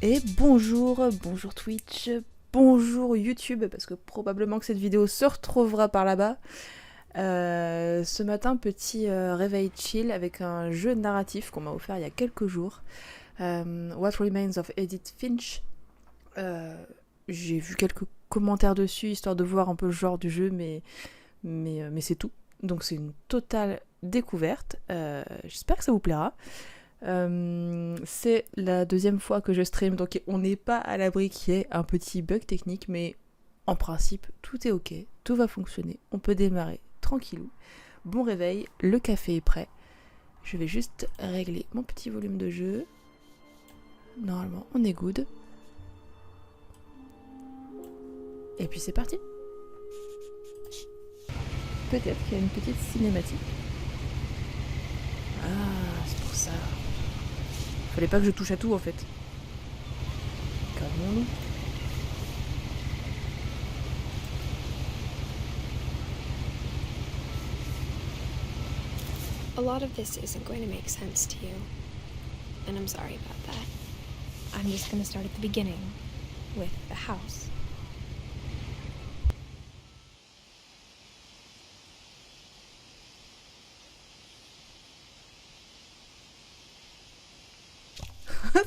Et bonjour Twitch, bonjour YouTube, parce que probablement que cette vidéo se retrouvera par là-bas. Ce matin, petit réveil chill avec un jeu narratif qu'on m'a offert il y a quelques jours. What Remains of Edith Finch. J'ai vu quelques commentaires dessus, histoire de voir un peu le genre du jeu, mais c'est tout. Donc c'est une totale découverte. J'espère que ça vous plaira. C'est la deuxième fois que je stream, donc on n'est pas à l'abri qu'il y ait un petit bug technique, mais en principe tout est ok, tout va fonctionner, on peut démarrer tranquillou. Bon réveil, le café est prêt. Je vais juste régler mon petit volume de jeu. Normalement on est good. Et puis c'est parti. Peut-être qu'il y a une petite cinématique. Ah, c'est pour ça. Fallait pas que je touche à tout en fait. Calmons-nous. A lot of this isn't going to make sense to you, and I'm sorry about that. I'm just going to start at the beginning, with the house.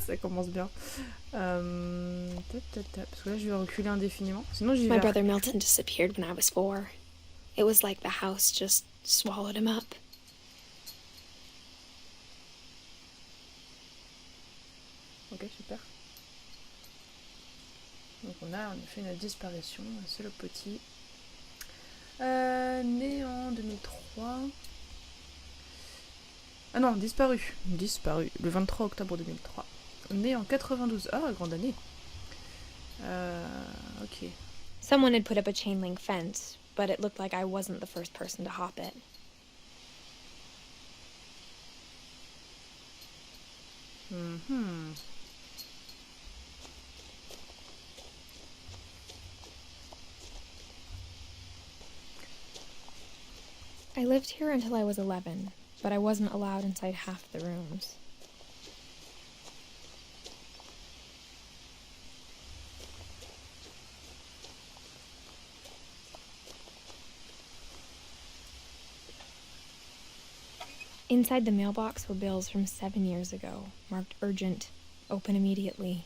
Ça commence bien. Parce que là je vais reculer indéfiniment. Sinon j'y vais. My brother Milton disappeared when I was 4. It was like the house just swallowed him up. Ok, super. Donc on a en effet une disparition. C'est le petit. Né en 2003. Ah non, disparu. Disparu. Le 23 octobre 2003. Né en 92. Ah, grande année. Ok. Someone had put up a chain link fence, but it looked like I wasn't the first person to hop it. Mhm. I lived here until I was 11, but I wasn't allowed inside half the rooms. Inside the mailbox were bills from 7 years ago, marked urgent, open immediately.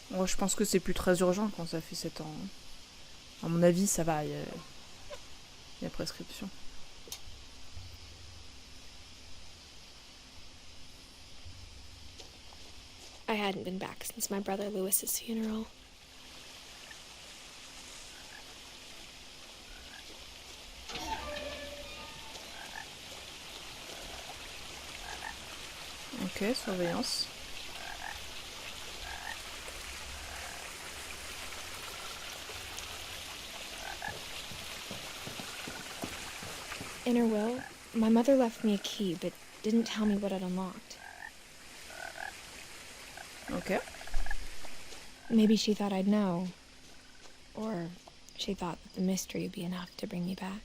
Moi, je pense que c'est plus très urgent quand ça fait 7 ans. À mon avis, ça va. Il y a prescription. I hadn't been back since my brother Lewis's funeral. Ok, surveillance. In her will, my mother left me a key, but didn't tell me what it unlocked. Ok. Maybe she thought I'd know. Or she thought that the mystery would be enough to bring me back.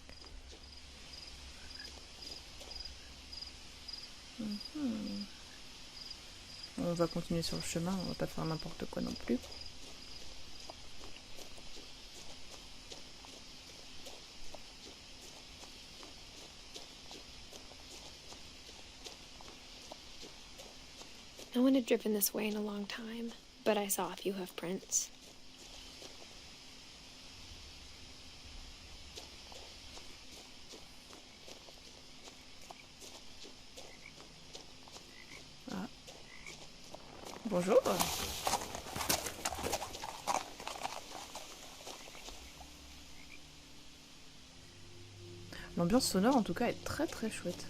On va continuer sur le chemin, on va pas faire n'importe quoi non plus. No one had driven this way in a long time, but I saw a few hoof prints. Ah. Bonjour. L'ambiance sonore en tout cas est très très chouette.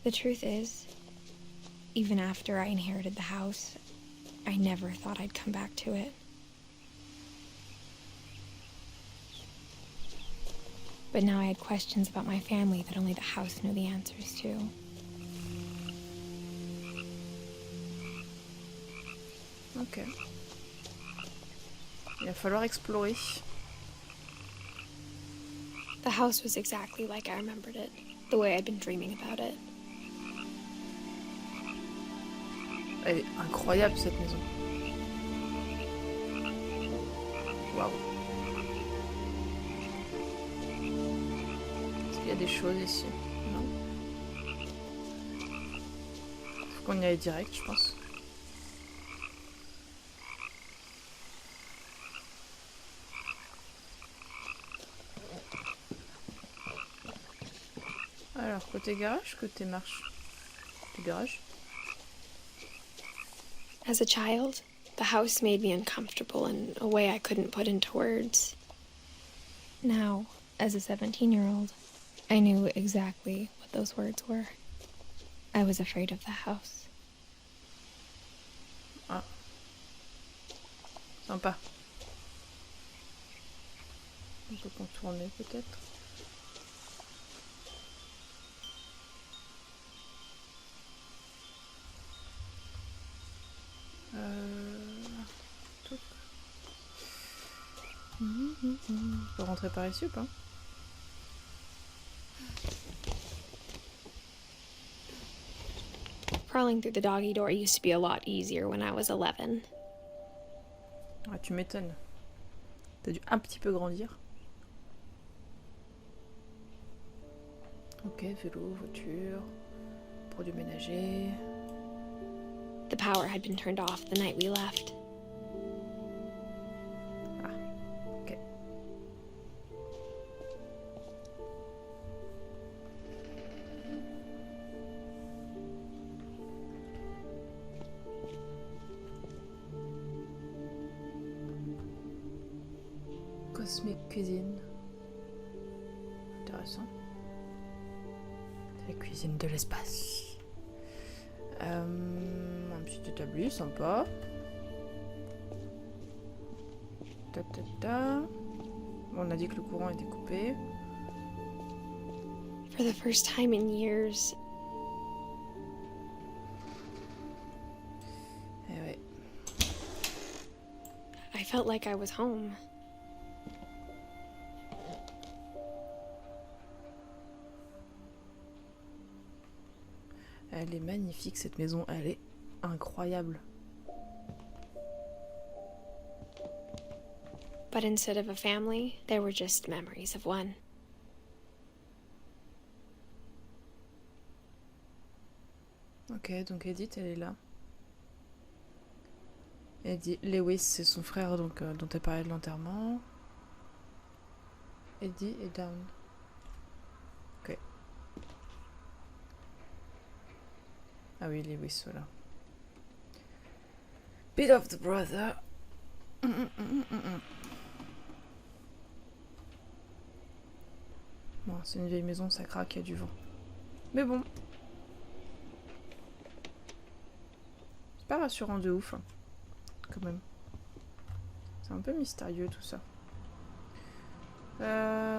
The truth is, even after I inherited the house, I never thought I'd come back to it. But now I had questions about my family that only the house knew the answers to. Ok. Il va falloir explorer. The house was exactly like I remembered it, the way I'd been dreaming about it. Elle est incroyable cette maison. Waouh. Est-ce qu'il y a des choses ici? Non. Faut qu'on y aille direct, je pense. Alors, côté garage, côté marche. Côté garage. As a child, the house made me uncomfortable in a way I couldn't put into words. Now, as a 17-year-old, I knew exactly what those words were. I was afraid of the house. Ah. Sympa. On peut contourner peut-être. Tout. On peut rentrer par ici ou pas? Crawling through the doggy door used to be a lot easier when I was 11. Ah, tu m'étonnes. T'as dû un petit peu grandir. Ok, vélo, voiture, produits ménagers. The power had been turned off the night we left. Ah, ok. Cosmic Cuisine. Intéressant. La cuisine de l'espace. Un petit établi, sympa. Ta ta ta. Bon, on a dit que le courant était coupé. For the first time in years, Eh ouais. I felt like I was home. Elle est magnifique cette maison, elle est incroyable. But instead of a family, there were just memories of one. Ok, donc Edith, elle est là. Eddie Lewis, c'est son frère donc, dont elle parlait de l'enterrement. Eddie est down. Ok. Ah oui, Lewis, voilà. Bit of the brother. Bon, c'est une vieille maison, ça craque, il y a du vent. Mais bon. C'est pas rassurant de ouf, hein, quand même. C'est un peu mystérieux tout ça.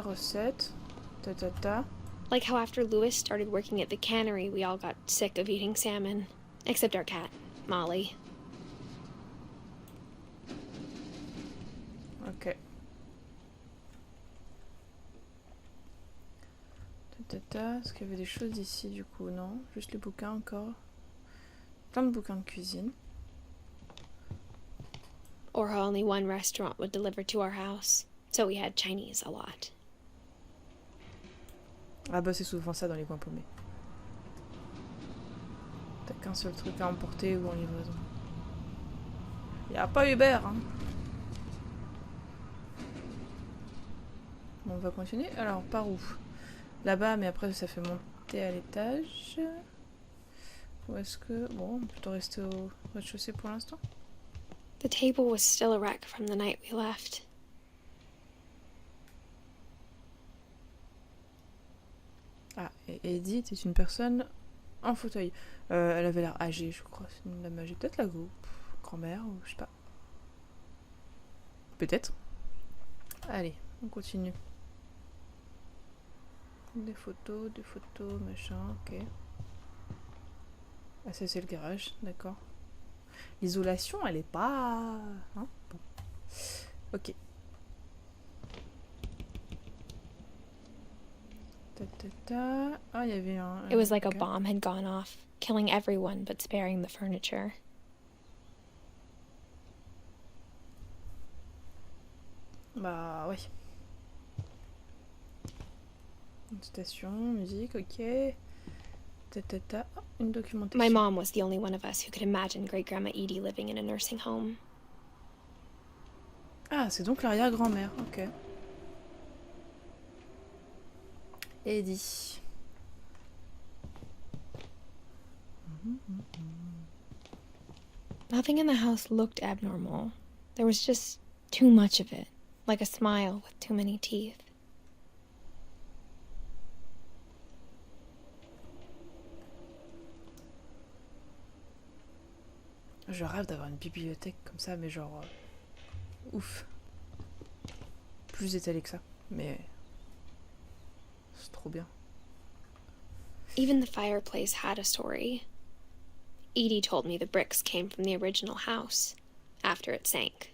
Recette. Ta ta ta. Like how after Louis started working at the cannery, we all got sick of eating salmon. Except our cat, Molly. Ok. Ta ta ta. Est-ce qu'il y avait des choses ici du coup? Non. Juste les bouquins encore. Plein de bouquins de cuisine. Or how only one restaurant would deliver to our house. So we had Chinese a lot. Ah bah c'est souvent ça dans les coins paumés. T'as qu'un seul truc à emporter ou en livraison. Y a pas Uber, hein. Bon, on va continuer. Alors, par où? Là-bas, mais après ça fait monter à l'étage. Ou est-ce que... Bon, on peut plutôt rester au rez-de-chaussée pour l'instant. The table was still a wreck from the night we left. Ah, et Edith est une personne en fauteuil. Elle avait l'air âgée, je crois. C'est une dame âgée. Peut-être la grand-mère, ou je sais pas. Peut-être. Allez, on continue. Des photos, machin, ok. Ah, ça c'est le garage, d'accord. L'isolation, elle est pas... Hein, bon. Ok. Ta, ta, ta. Ah, il y avait un... It was like a ok. bomb had gone off, killing everyone but sparing the furniture. ouais. Une station, musique, ok. Ta. Oh, une documentation. My mom was the only one of us who could imagine Great-Grandma Edie living in a nursing home. Ah, c'est donc l'arrière-grand-mère, ok. Eddie. Nothing in the house looked abnormal. There was just too much of it, like a smile with too many teeth. Je rêve d'avoir une bibliothèque comme ça, mais genre... ouf. Plus étalée que ça, mais... c'est trop bien. Even the fireplace had a story. Edie told me the bricks came from the original house, after it sank.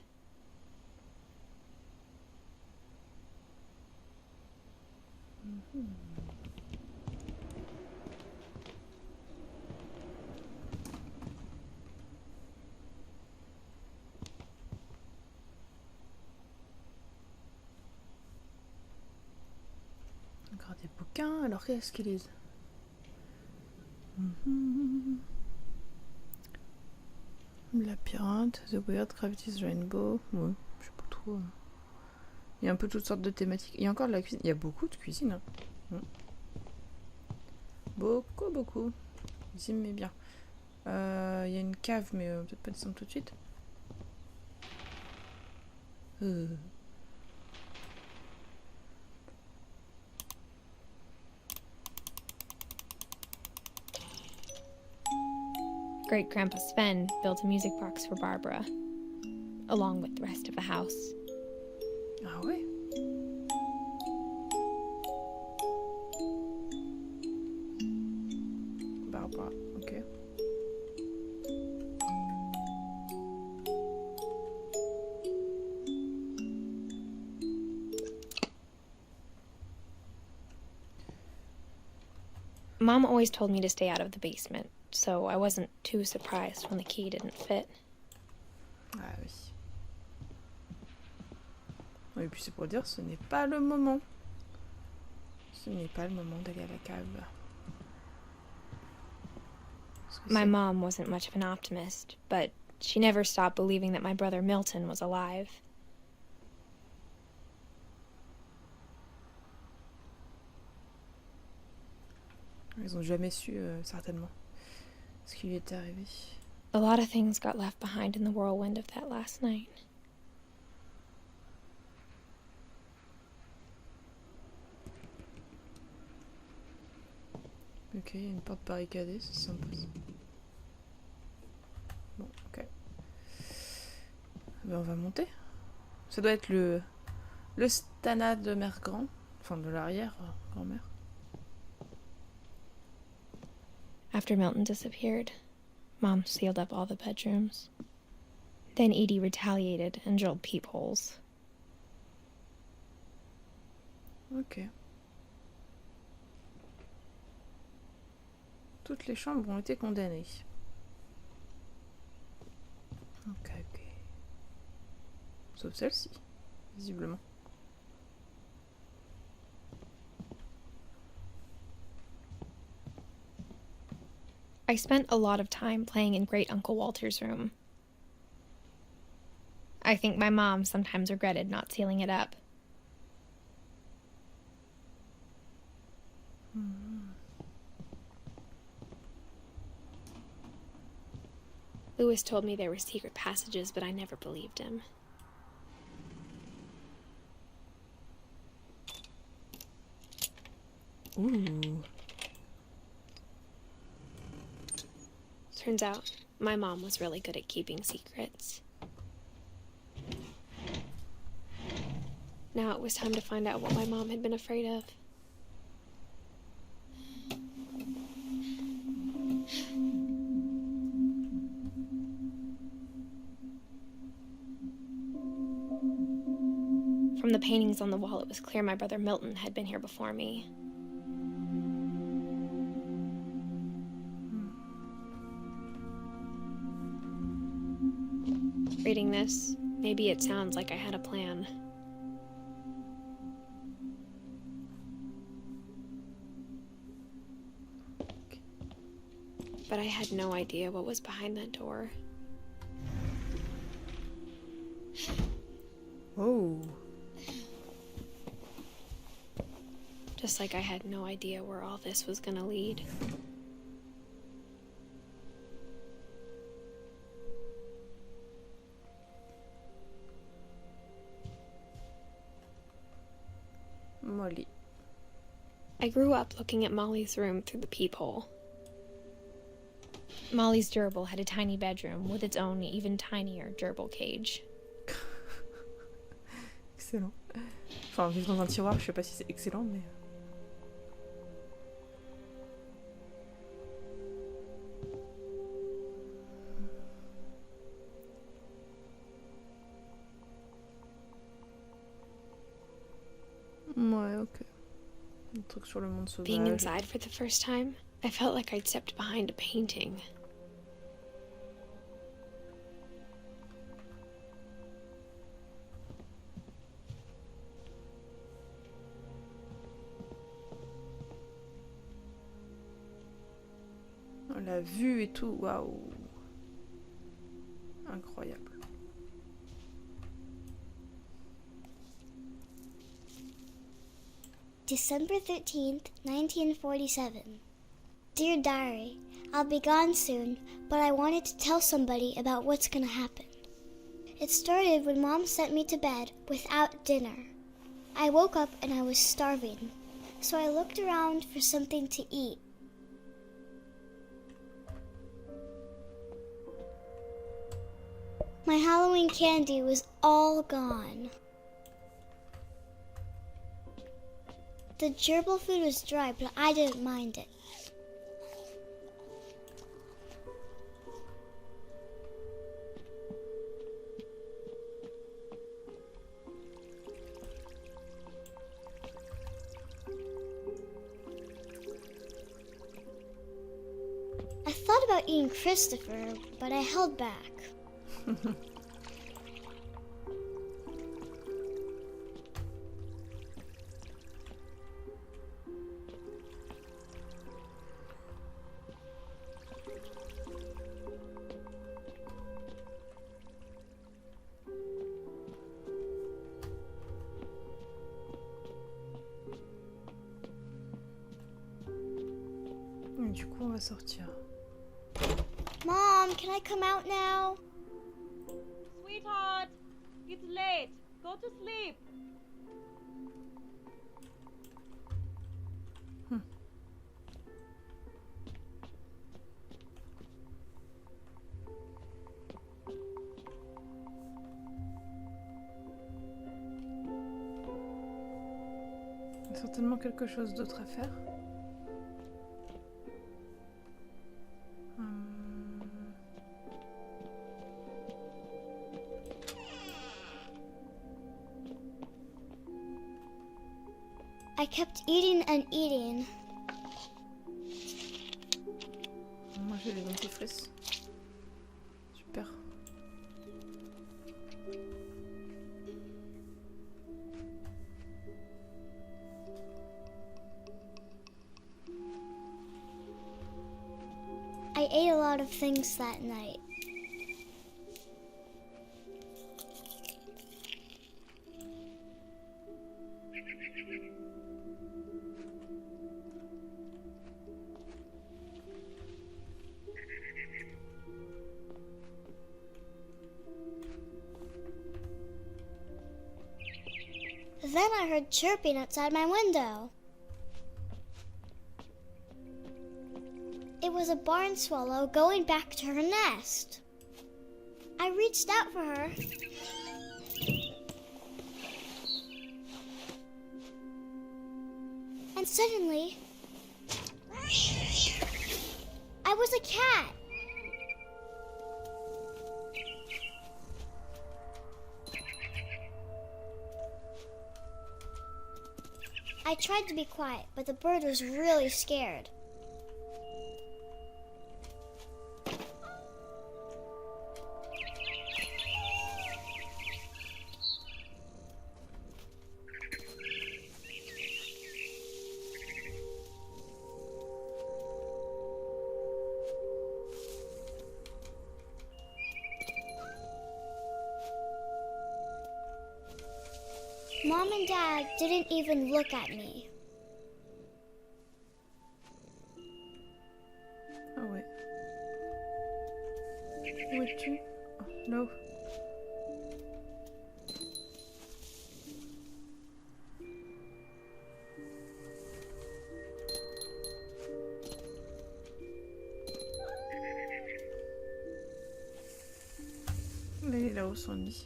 Encore des bouquins, alors qu'est-ce qu'ils lisent? Labyrinthe, The Weird, Gravity's Rainbow. Ouais, je sais pas trop. Il y a un peu toutes sortes de thématiques. Il y a encore de la cuisine. Il y a beaucoup de cuisine. Hein. Beaucoup. Ils aimaient bien. Il y a une cave, mais peut-être pas descendre tout de suite. Great-Grandpa Sven built a music box for Barbara, along with the rest of the house. Ah ouais. Barbara, ok. Mom always told me to stay out of the basement, so I wasn't too surprised when the key didn't fit. Ah oui. Et puis c'est pour dire, ce n'est pas le moment. Ce n'est pas le moment d'aller à la cave. My mom wasn't much of an optimist, but she never stopped believing that my brother Milton was alive. Ils ont jamais su, certainement, ce qui lui était arrivé. A lot of things got left behind in the whirlwind of that last night. Ok, il y a une porte barricadée, c'est sympa. Bon, ok. Ben, on va monter. Ça doit être le stana de mère grand, enfin de l'arrière-grand-mère. After Milton disappeared, Mom sealed up all the bedrooms. Then Edie retaliated and drilled peepholes. Ok. Toutes les chambres ont été condamnées. Ok. Sauf celle-ci, visiblement. I spent a lot of time playing in Great Uncle Walter's room. I think my mom sometimes regretted not sealing it up. Louis told me there were secret passages, but I never believed him. Ooh. Turns out, my mom was really good at keeping secrets. Now it was time to find out what my mom had been afraid of. From the paintings on the wall, it was clear my brother Milton had been here before me. Reading this, maybe it sounds like I had a plan. but I had no idea what was behind that door. Oh. Just like I had no idea where all this was gonna lead. Molly. I grew up looking at Molly's room through the peephole. Molly's gerbil had a tiny bedroom with its own even tinier gerbil cage. Excellent. Enfin, vivre dans un tiroir, je sais pas si c'est excellent, mais... Ouais, ok. Un truc sur le monde sauvage. Being inside for the first time, I felt like I'd stepped behind a painting. La vue et tout, waouh. Incroyable. December 13th, 1947. Dear Diary, I'll be gone soon, but I wanted to tell somebody about what's gonna happen. It started when Mom sent me to bed without dinner. I woke up and I was starving, so I looked around for something to eat. My Halloween candy was all gone. The gerbil food was dry, but I didn't mind it. I thought about eating Christopher, but I held back. Du coup, on va sortir. Mom, can I come out now? Sweetheart, it's late. Go to sleep. Il y a certainement quelque chose d'autre à faire. I kept eating and eating. Moi j'ai les dentifrices. Super. I ate a lot of things that night. Then I heard chirping outside my window. It was a barn swallow going back to her nest. I reached out for her. And suddenly, I was a cat. I tried to be quiet, but the bird was really scared. Mom and Dad didn't even look at me. Ah ouais. Où es-tu? Oh, no. Elle est là-haut, son lit.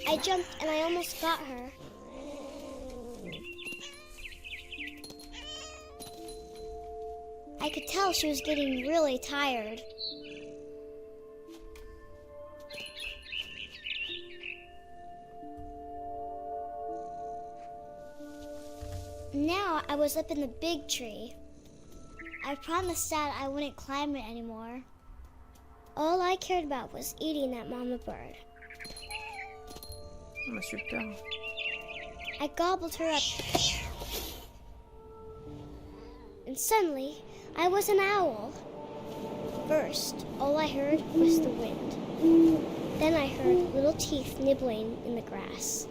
I jumped and I almost got her. I could tell she was getting really tired. Now I was up in the big tree. I promised Dad I wouldn't climb it anymore. All I cared about was eating that mama bird. Oh, super. I gobbled her up. And suddenly, I was an owl. First, all I heard was the wind. Then I heard little teeth nibbling in the grass.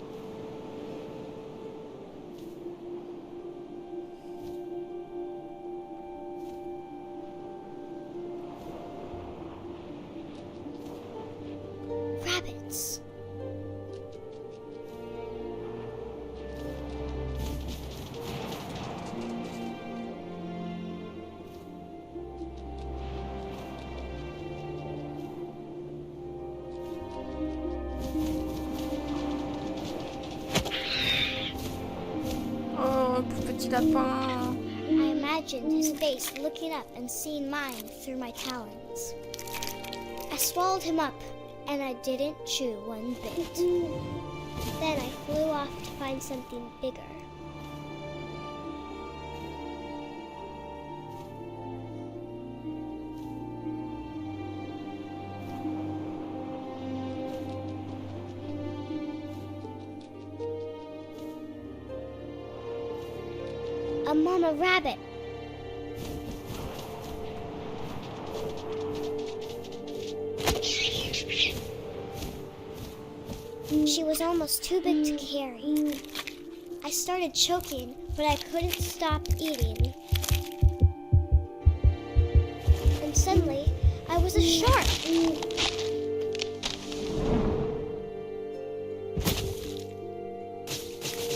Rabbits. Oh, petit lapin. I imagined his face looking up and seeing mine through my talons. I swallowed him up, and I didn't chew one bit. Then I flew off to find something bigger. A mama rabbit. She was almost too big to carry. I started choking, but I couldn't stop eating. And suddenly, I was a shark.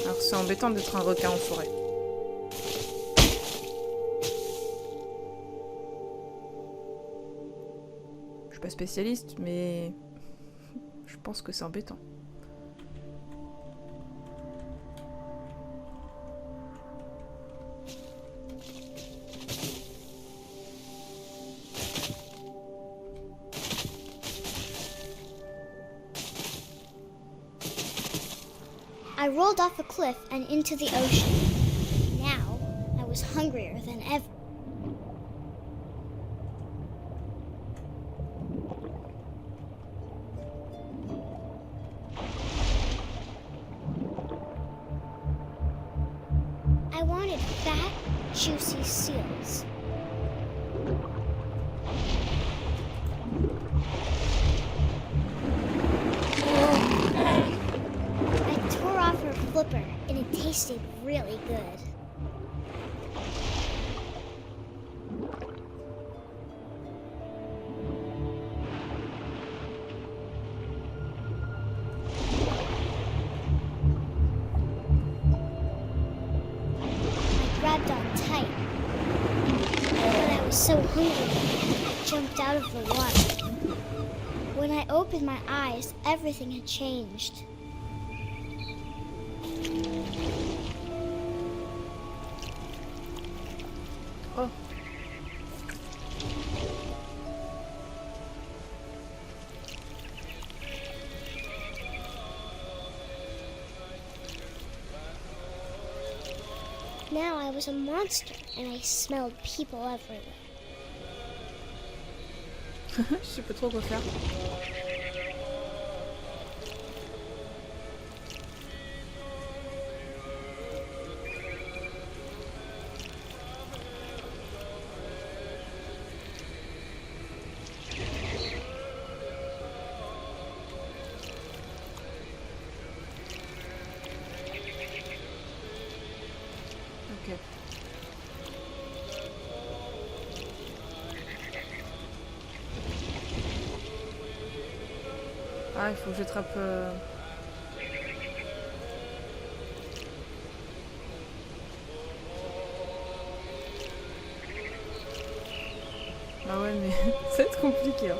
Alors c'est embêtant d'être un requin en forêt. Je suis pas spécialiste, mais je pense que c'est embêtant. I rolled off a cliff and into the ocean. Now, I was hungrier than ever. I wanted fat, juicy seals. I tore off her flipper, and it tasted really good. I grabbed on tight, but I was so hungry, I jumped out of the water. When I opened my eyes, everything had changed. Oh. Now I was a monster, and I smelled people everywhere. Je sais pas trop quoi faire. Ah, il faut que j'attrape... Ah ouais, mais ça va être compliqué. Hein.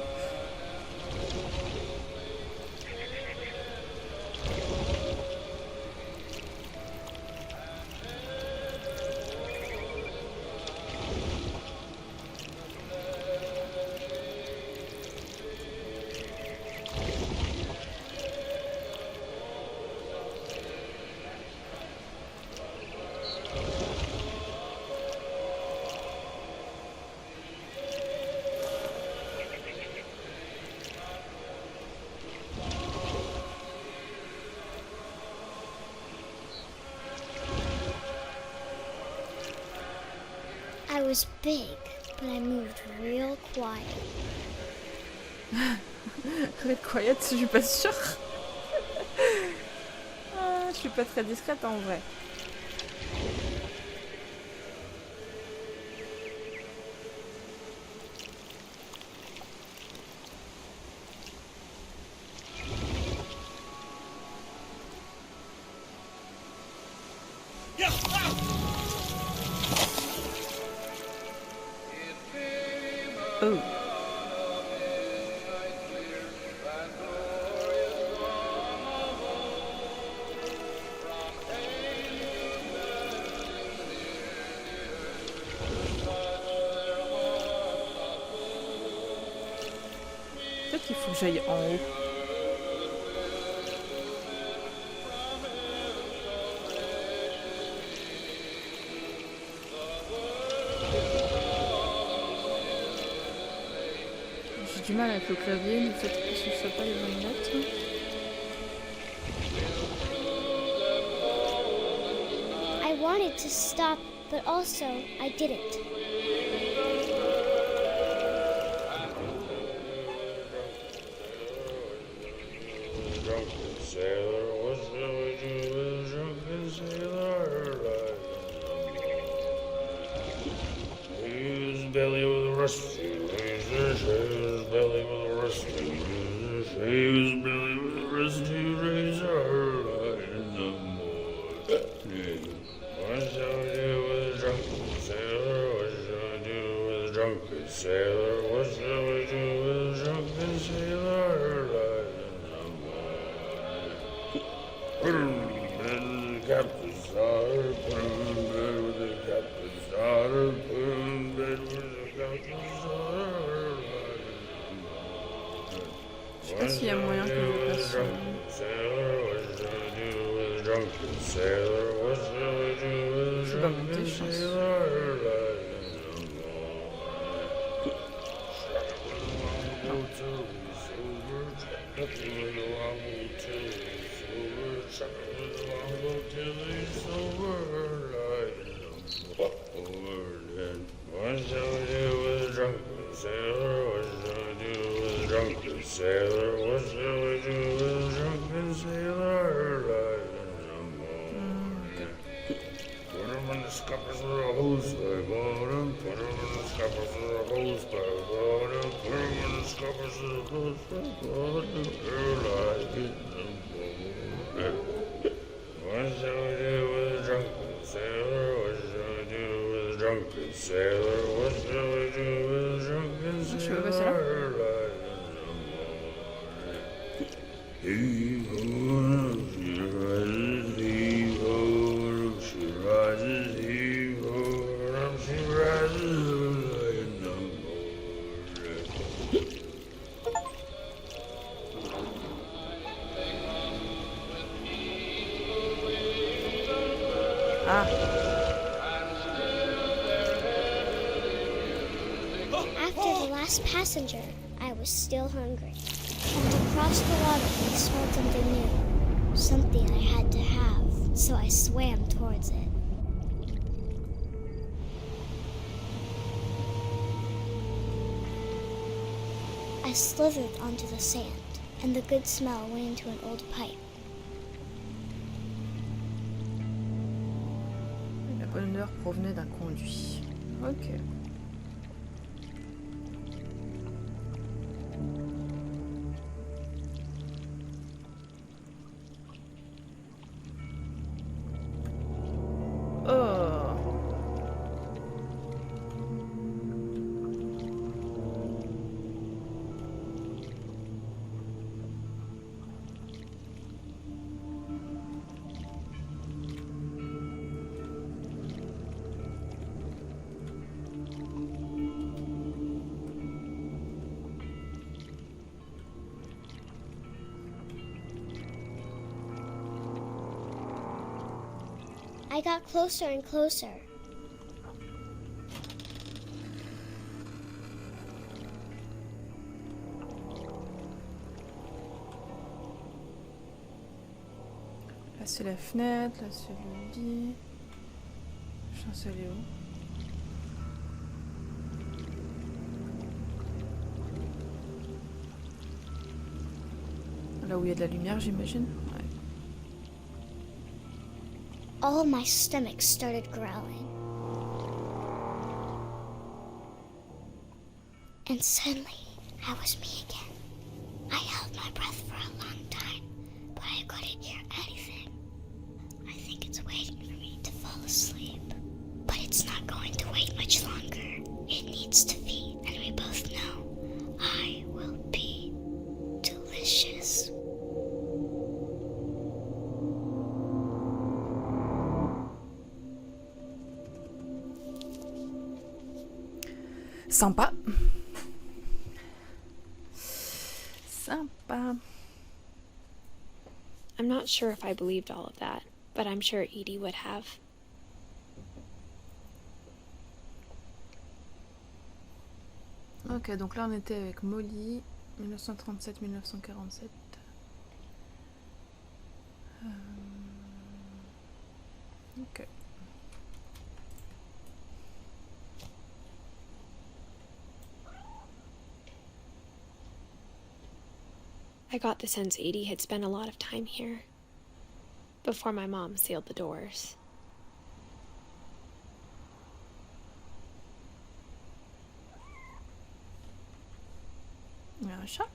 I was big, but I moved real quiet. Red Quiet, je suis pas sûre. Ah, je suis pas très discrète en vrai. Oh. Peut-être qu'il faut que j'aille en haut. J'ai du mal avec le clavier, mais peut-être que ce ne soit pas les bonnes notes. I wanted to stop, but also I didn't. Belly with a rusty razor, his belly with a rusty razor, his belly with a rusty razor, in the morning. What shall I do with a drunken sailor? What shall I do with a drunken sailor? What shall I do with a drunken sailor? In the morning. Put him in bed with the captain's daughter, put him in bed with the captain's daughter, put him in bed with je sais pas s'il y a moyen que je passe. Je vais pas monter, je pense. What shall I do with a drunken sailor? What shall I do with a drunken sailor? What shall I do with a drunken sailor? Put him in the scuppers with a hose by bottom. Put him in the scuppers with a hose by bottom. Put him in the scuppers with a hose by bottom. Girl, I get them both. What shall I do with a drunken sailor? What shall I do with a drunken sailor? What shall I do with a drunken sailor? Je peux passer là? He-ho, she rises, he-ho, she rises, he-ho, she rises in the morning. Ah. After the last passenger, I was still hungry. And across the water, I smelled something new. Something I had to have, so I swam towards it. I slithered onto the sand, and the good smell went into an old pipe. La bonne odeur provenait d'un conduit. Ok. I got closer and closer. Là c'est la fenêtre, là c'est le lit. Je suis installée où? Là où il y a de la lumière, j'imagine. Ouais. All my stomach started growling. And suddenly, I was me again. I held my breath for a long time, but I couldn't hear anything. I think it's waiting for me to fall asleep. But it's not going to wait much longer. It needs to feed, and we both know I will be delicious. Sympa. Sympa. I'm not sure if I believed all of that, but I'm sure Edie would have. Ok, donc là on était avec Molly, 1937-1947. Ok. I got the sense Edie had spent a lot of time here, before my mom sealed the doors. Il y a un chat.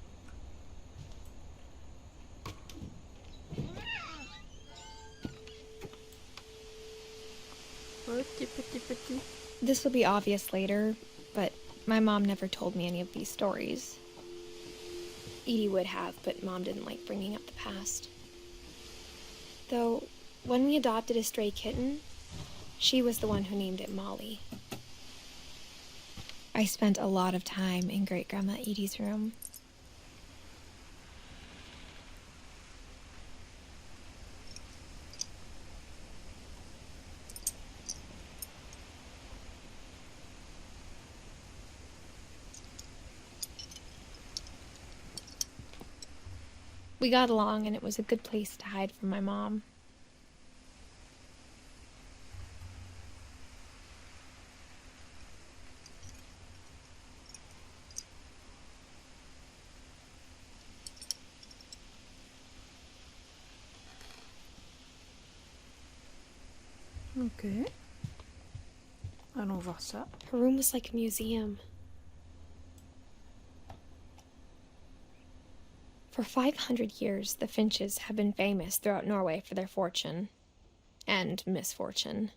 Petit. This will be obvious later, but my mom never told me any of these stories. Edie would have, but Mom didn't like bringing up the past. Though, when we adopted a stray kitten, she was the one who named it Molly. I spent a lot of time in Great-Grandma Edie's room. We got along, and it was a good place to hide from my mom. Ok. Allons voir ça. Her room was like a museum. For 500 years, the Finches have been famous throughout Norway for their fortune and misfortune.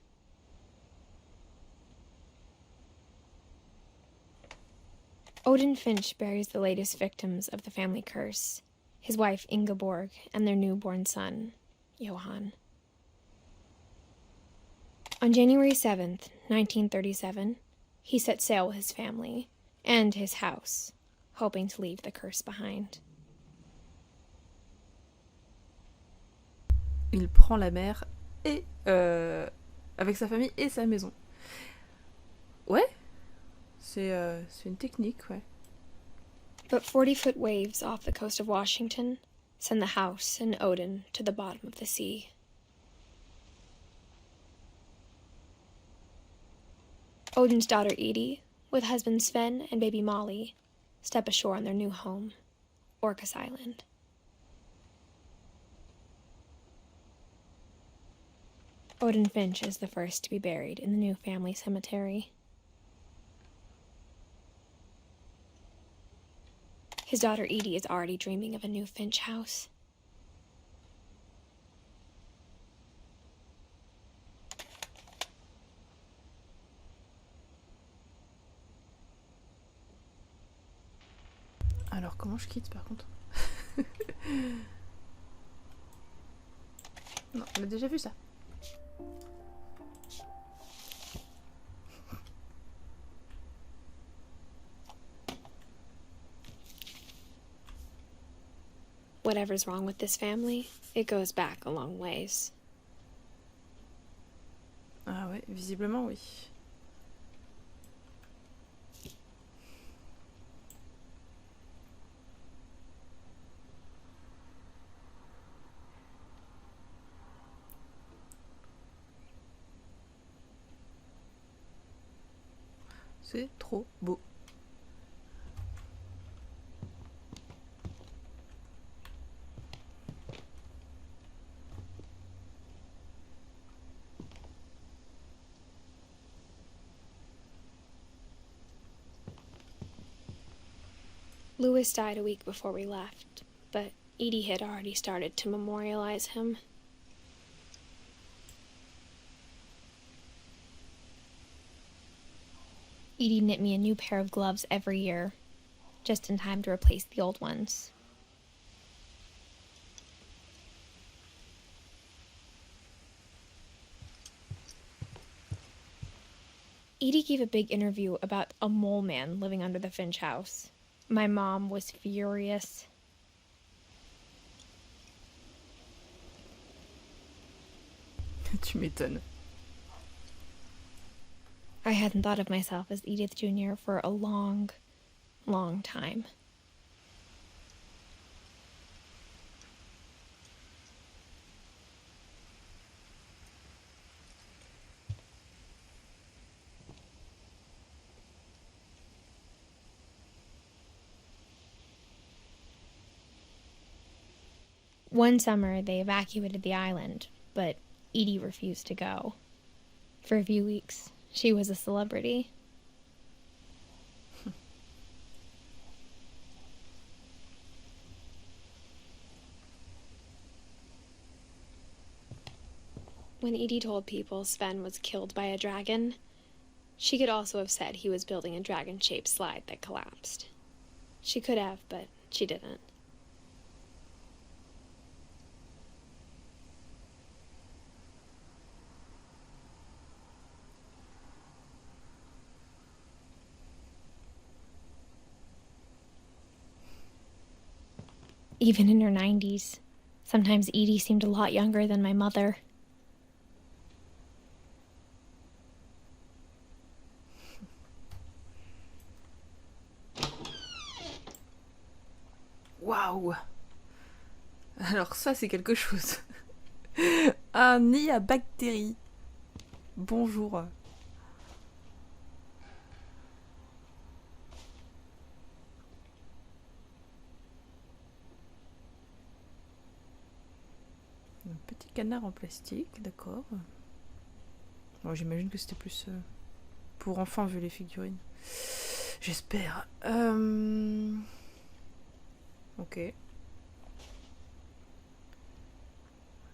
Odin Finch buries the latest victims of the family curse, his wife Ingeborg and their newborn son, Johan. On January 7th, 1937, he set sail with his family and his house, hoping to leave the curse behind. Il prend la mer et avec sa famille et sa maison. Ouais, c'est une technique, ouais. But 40-foot waves off the coast of Washington send the house and Odin to the bottom of the sea. Odin's daughter Edie, with husband Sven and baby Molly, step ashore on their new home, Orcas Island. Odin Finch is the first to be buried in the new family cemetery. His daughter Edie is already dreaming of a new Finch house. Alors comment je quitte par contre? Non, on a déjà vu ça. Whatever's wrong with this family, it goes back a long ways. Ouais, visiblement oui. C'est trop beau. Louis died a week before we left, but Edie had already started to memorialize him. Edie knit me a new pair of gloves every year, just in time to replace the old ones. Edie gave a big interview about a mole man living under the Finch house. My mom was furious. Tu m'étonnes. I hadn't thought of myself as Edith Jr. for a long, long time. One summer, they evacuated the island, but Edie refused to go. For a few weeks, she was a celebrity. When Edie told people Sven was killed by a dragon, she could also have said he was building a dragon-shaped slide that collapsed. She could have, but she didn't. Even in her 90s, sometimes Edie seemed a lot younger than my mother. Waouh! Alors ça c'est quelque chose. Un nid à bactéries. Bonjour. Un petit canard en plastique, d'accord. Bon, j'imagine que c'était plus pour enfants vu les figurines. J'espère. Ok.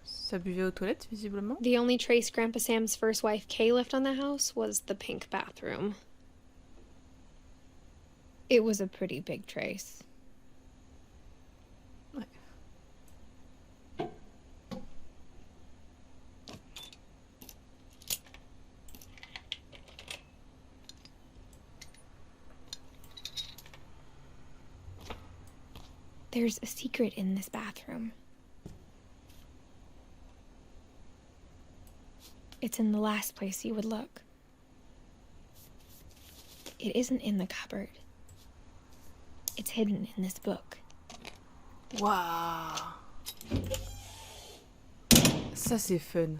Ça buvait aux toilettes, visiblement. The only trace Grandpa Sam's first wife Kay left on the house was the pink bathroom. It was a pretty big trace. Ouais. There's a secret in this bathroom. It's in the last place you would look. It isn't in the cupboard. It's hidden in this book. Waouh! Ça c'est fun.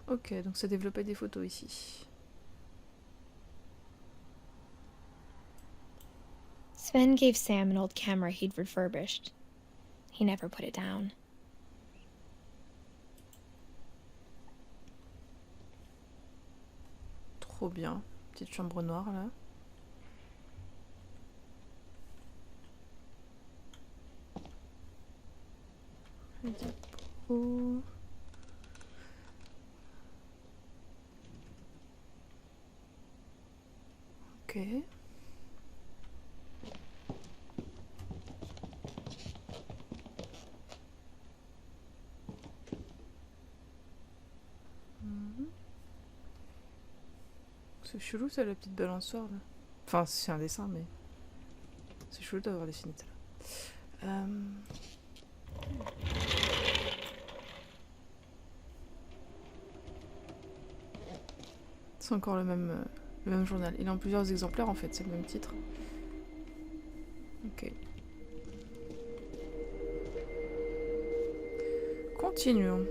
Ok, donc ça développait des photos ici. Sven gave Sam an old camera he'd refurbished. He never put it down. Trop bien. Petite chambre noire là. Diapo. Ok. C'est chelou ça, la petite balançoire là. Enfin, c'est un dessin, mais C'est chaud d'avoir dessiné ça là. C'est encore le même journal. Il est en plusieurs exemplaires en fait, c'est le même titre. Ok. Continuons.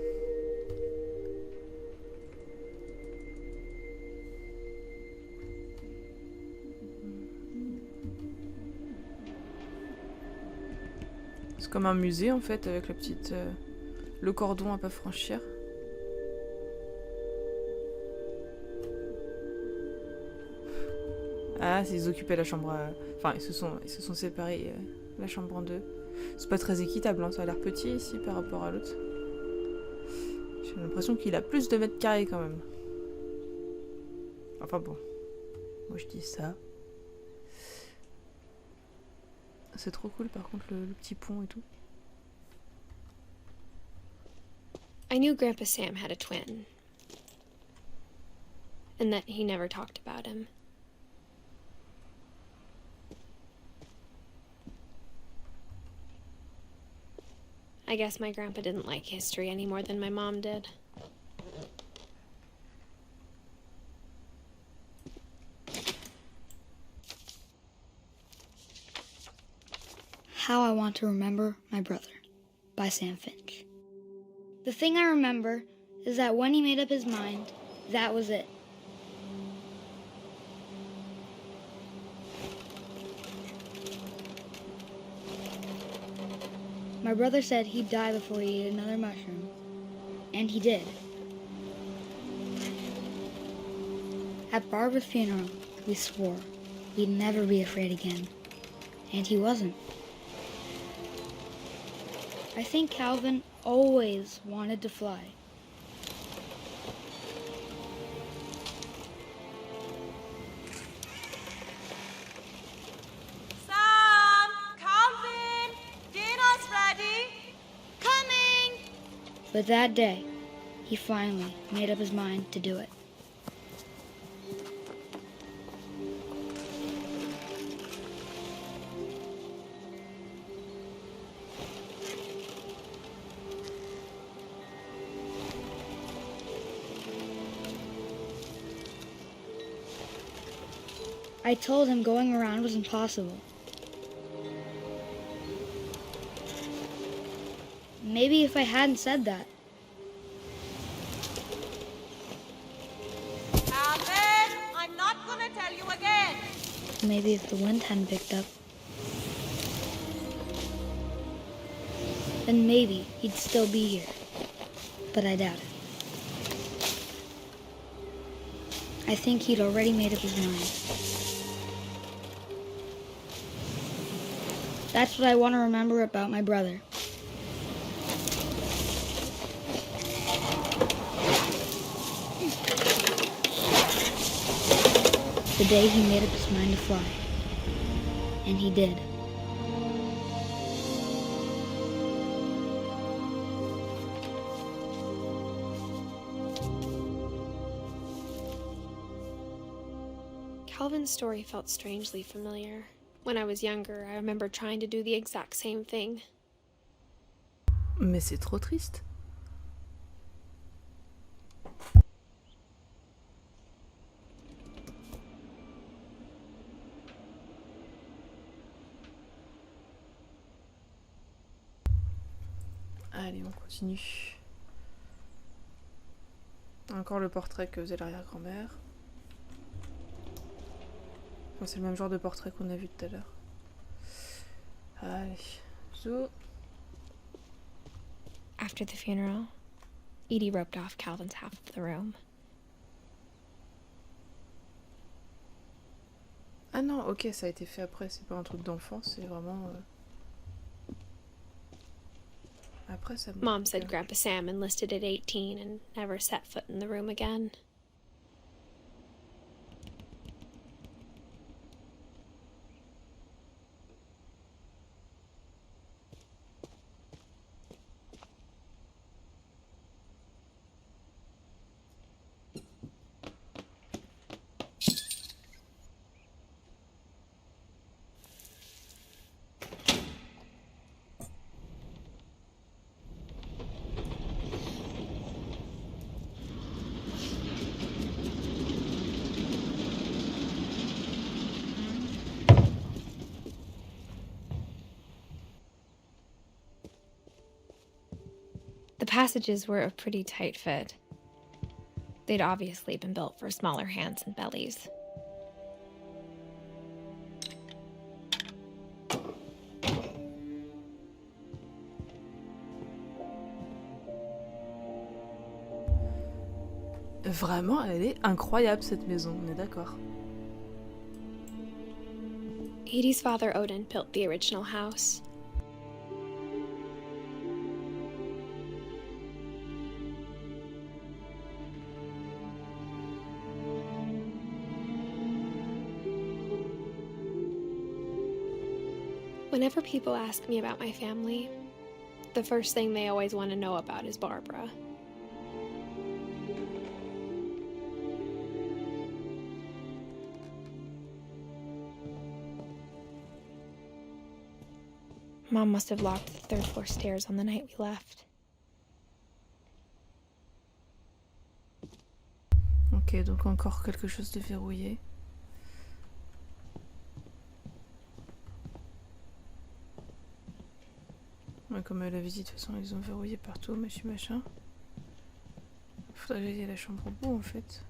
C'est comme un musée en fait avec la petite le cordon à pas franchir. Ah, ils occupaient la chambre. Enfin, ils se sont séparés la chambre en deux. C'est pas très équitable, hein. Ça a l'air petit ici par rapport à l'autre. J'ai l'impression qu'il a plus de mètres carrés quand même. Enfin bon, moi je dis ça. C'est trop cool par contre le petit pont et tout. I knew Grandpa Sam had a twin, and that he never talked about him. I guess my grandpa didn't like history any more than my mom did. How I Want to Remember My Brother by Sam Finch. The thing I remember is that when he made up his mind, that was it. My brother said he'd die before he ate another mushroom, and he did. At Barbara's funeral, we swore we'd never be afraid again, and he wasn't. I think Calvin always wanted to fly. Sam! Calvin! Dinner's ready! Coming! But that day, he finally made up his mind to do it. I told him going around was impossible. Maybe if I hadn't said that. Calvin! I'm not gonna tell you again! Maybe if the wind hadn't picked up. Then maybe he'd still be here. But I doubt it. I think he'd already made up his mind. That's what I want to remember about my brother. The day he made up his mind to fly. And he did. Calvin's story felt strangely familiar. When I was younger, I remember trying to do the exact same thing. Mais c'est trop triste. Allez, on continue. Encore le portrait que faisait l'arrière-grand-mère. Enfin, c'est le même genre de portrait qu'on a vu tout à l'heure. Allez, zo. After the funeral, Edie roped off Calvin's half of the room. Ah non, ok, ça a été fait après, c'est pas un truc d'enfant, c'est vraiment... Après, ça... Mom said Grandpa Sam enlisted at 18 and never set foot in the room again. passages were a pretty tight fit. They'd obviously been built for smaller hands and bellies. Vraiment, elle est incroyable cette maison, on est d'accord. Edie's father Odin built the original house. Whenever people ask me about my family, the first thing they always want to know about is Barbara. Mom must have locked the third floor stairs on the night we left. Ok, donc encore quelque chose de verrouillé. Ouais, comme elle avait dit, de toute façon, ils ont verrouillé partout, monsieur machin. Faudrait que j'aille à la chambre au bout, en fait.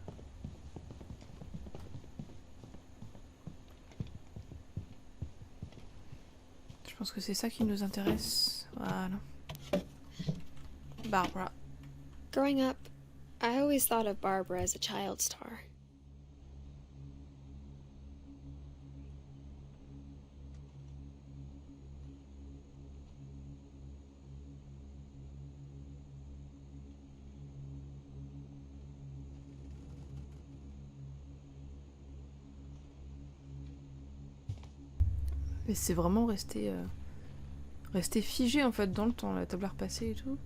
Je pense que c'est ça qui nous intéresse. Voilà. Barbara. Growing up, I always thought of Barbara as a child star. Mais c'est vraiment resté figé en fait dans le temps, la table à repasser et tout.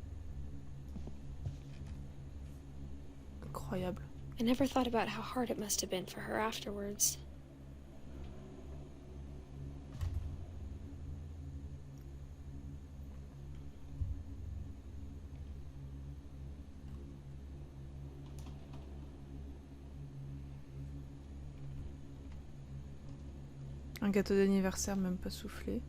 Incroyable. I never thought about how hard it must have been for her afterwards. Un gâteau d'anniversaire même pas soufflé.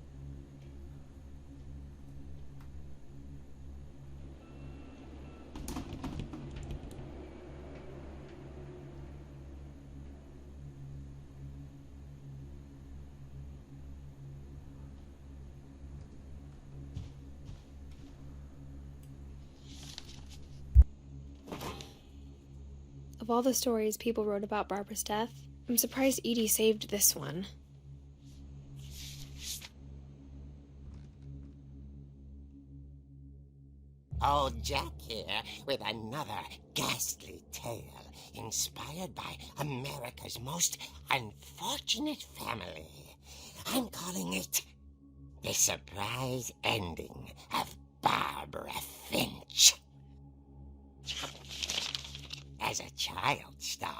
Of all the stories people wrote about Barbara's death, I'm surprised Edie saved this one. Old Jack here with another ghastly tale inspired by America's most unfortunate family. I'm calling it The Surprise Ending of Barbara Finch. As a child star,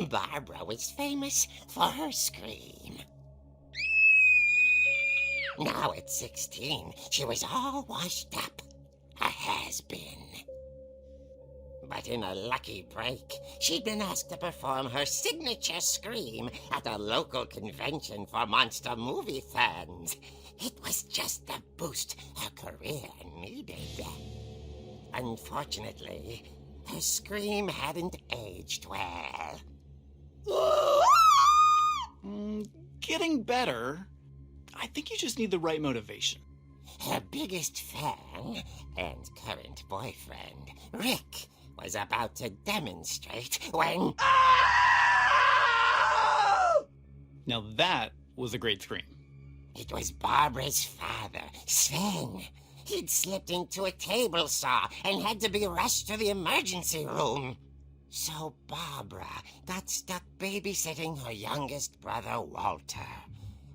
Barbara was famous for her scream. Now at 16, she was all washed up. A has-been. But in a lucky break, she'd been asked to perform her signature scream at a local convention for monster movie fans. It was just the boost her career needed. Unfortunately, her scream hadn't aged well. Getting better. I think you just need the right motivation. Her biggest fan and current boyfriend, Rick, was about to demonstrate when... Now that was a great scream. It was Barbara's father, Sven. He'd slipped into a table saw and had to be rushed to the emergency room. So Barbara got stuck babysitting her youngest brother, Walter.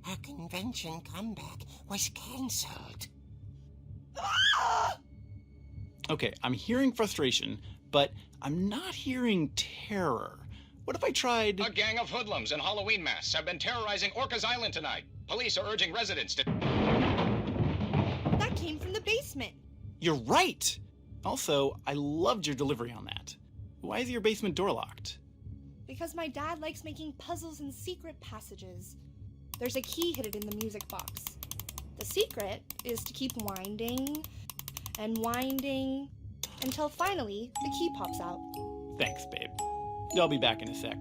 Her convention comeback was cancelled. Okay, I'm hearing frustration, but I'm not hearing terror. What if I tried... A gang of hoodlums in Halloween masks have been terrorizing Orcas Island tonight. Police are urging residents to... That came from the basement. You're right! Also, I loved your delivery on that. Why is your basement door locked? Because my dad likes making puzzles and secret passages. There's a key hidden in the music box. The secret is to keep winding and winding until finally the key pops out. Thanks, babe. I'll be back in a sec.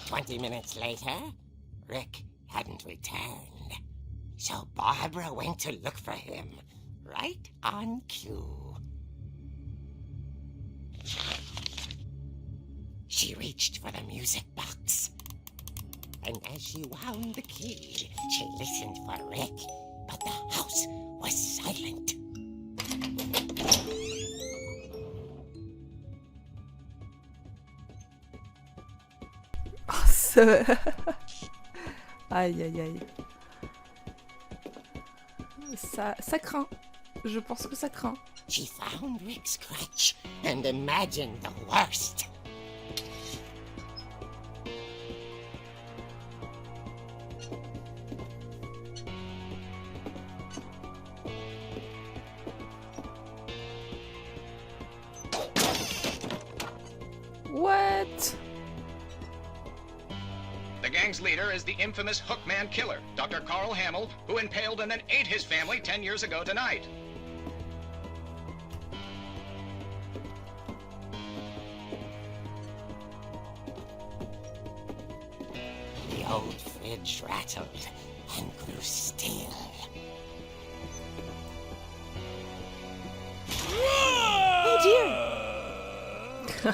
20 minutes later, Rick hadn't returned. So Barbara went to look for him, right on cue. She reached for the music box. And as she wound the key, she listened for Rick, but the house was silent. Oh, ça... Aïe, aïe, aïe. Ça craint. Je pense que ça craint. She found Rick's crutch and imagined the worst. What? The gang's leader is the infamous Hookman killer, Dr. Carl Hamill, who impaled and then ate his family 10 years ago tonight. The old fridge rattled and grew still. Oh dear!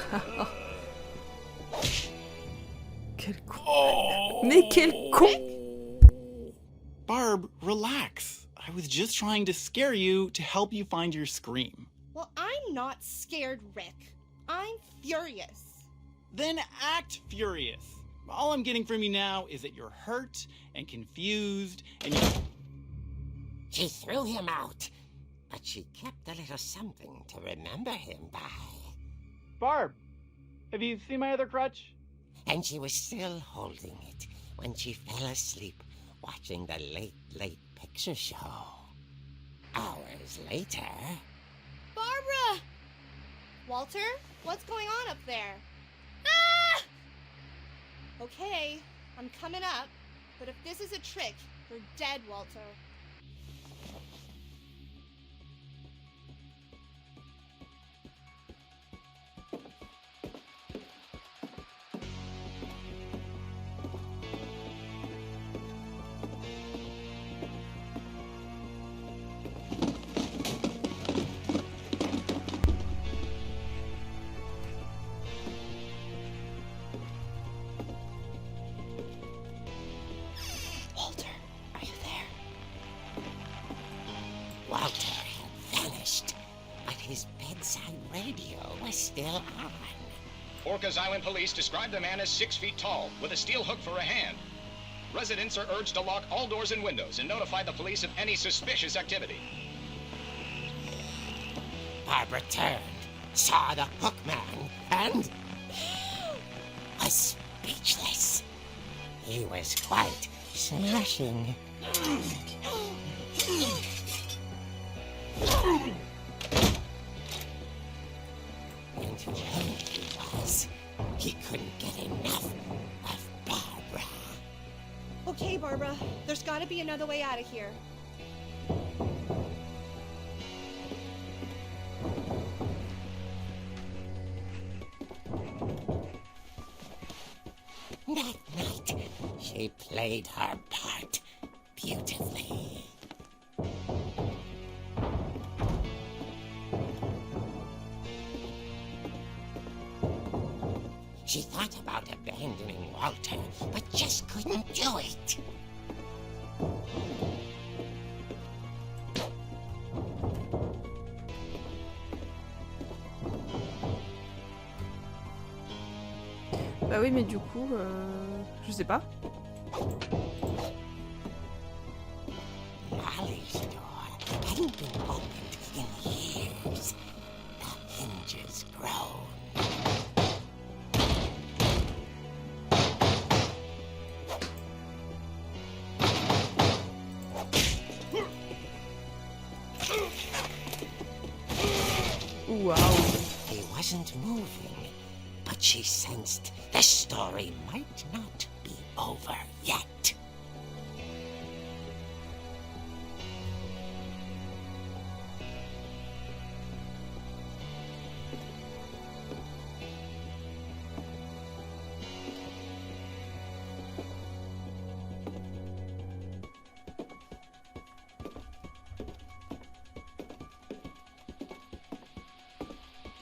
Quel con. Mais quel con! Barb, relax. I was just trying to scare you to help you find your scream. Well, I'm not scared, Rick. I'm furious. Then act furious. All I'm getting from you now is that you're hurt and confused and you... She threw him out, but she kept a little something to remember him by. Barb, have you seen my other crutch? And she was still holding it when she fell asleep watching the late picture show. Hours later... Barbara! Walter, what's going on up there? Ah! Okay, I'm coming up, but if this is a trick, you're dead, Walter. Walter had vanished, but his bedside radio was still on. Orcas Island police describe the man as 6 feet tall, with a steel hook for a hand. Residents are urged to lock all doors and windows and notify the police of any suspicious activity. Barbara turned, saw the hook man, and was speechless. He was quite smashing. And who he was, he couldn't get enough of Barbara. Okay, Barbara, there's gotta be another way out of here. That night, she played her part beautifully. She thought about abandoning Walter, but just couldn't do it. Bah oui, mais du coup, je sais pas. Molly's door hadn't been opened in years. The hinges groaned. Wow. He wasn't moving, but she sensed the story might not be over yet.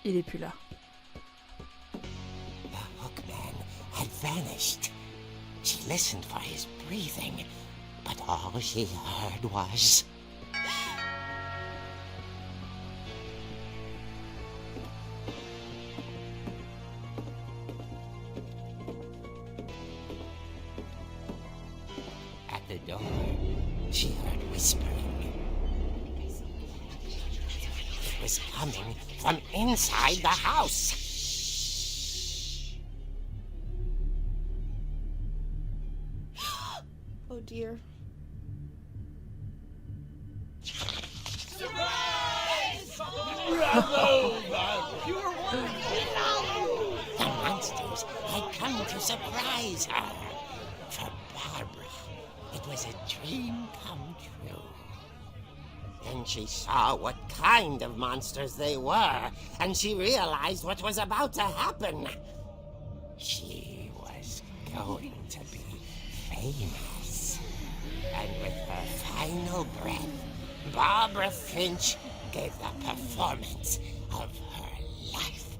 Il est plus là. The hookman had vanished. She listened for his breathing, but all she heard was... At the door, she heard whispering. It was coming from inside the house. Oh dear. The monsters had come to surprise her. For Barbara, it was a dream come true. Then she saw what kind of monsters they were, and she realized what was about to happen. She was going to be famous. And with her final breath, Barbara Finch gave the performance of her life.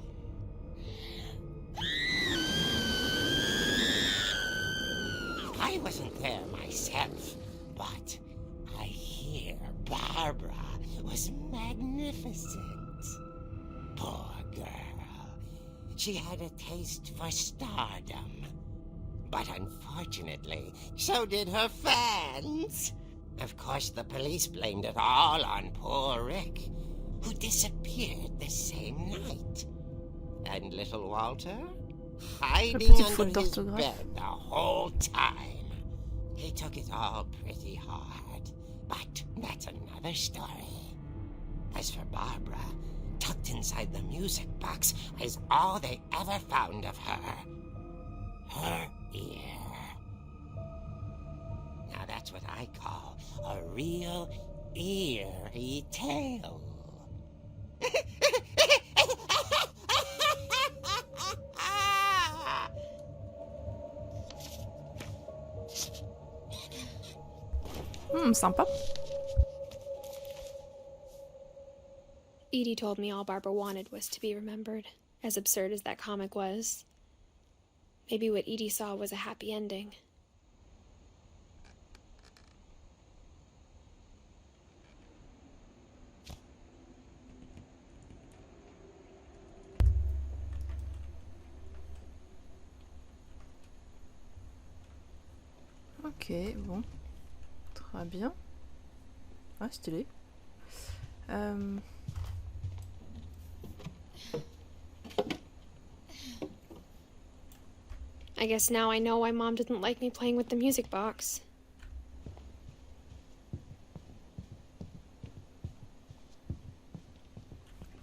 I wasn't there myself, but I hear Barbara was magnificent. Poor girl. She had a taste for stardom. But unfortunately, so did her fans. Of course, the police blamed it all on poor Rick, who disappeared the same night. And little Walter, hiding under his bed the whole time. He took it all pretty hard, but that's another story. As for Barbara, tucked inside the music box was all they ever found of her. Her ear. Now that's what I call a real eerie tale. Sympa. Edie told me all Barbara wanted was to be remembered, as absurd as that comic was. Maybe what Edie saw was a happy ending. Ok, bon. Très bien. Ah, stylé. I guess now I know why Mom didn't like me playing with the music box.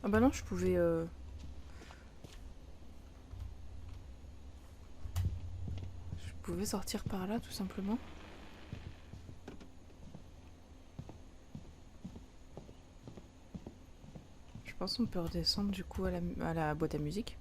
Ah bah non, je pouvais... Je pouvais sortir par là, tout simplement. Je pense qu'on peut redescendre du coup à la boîte à musique.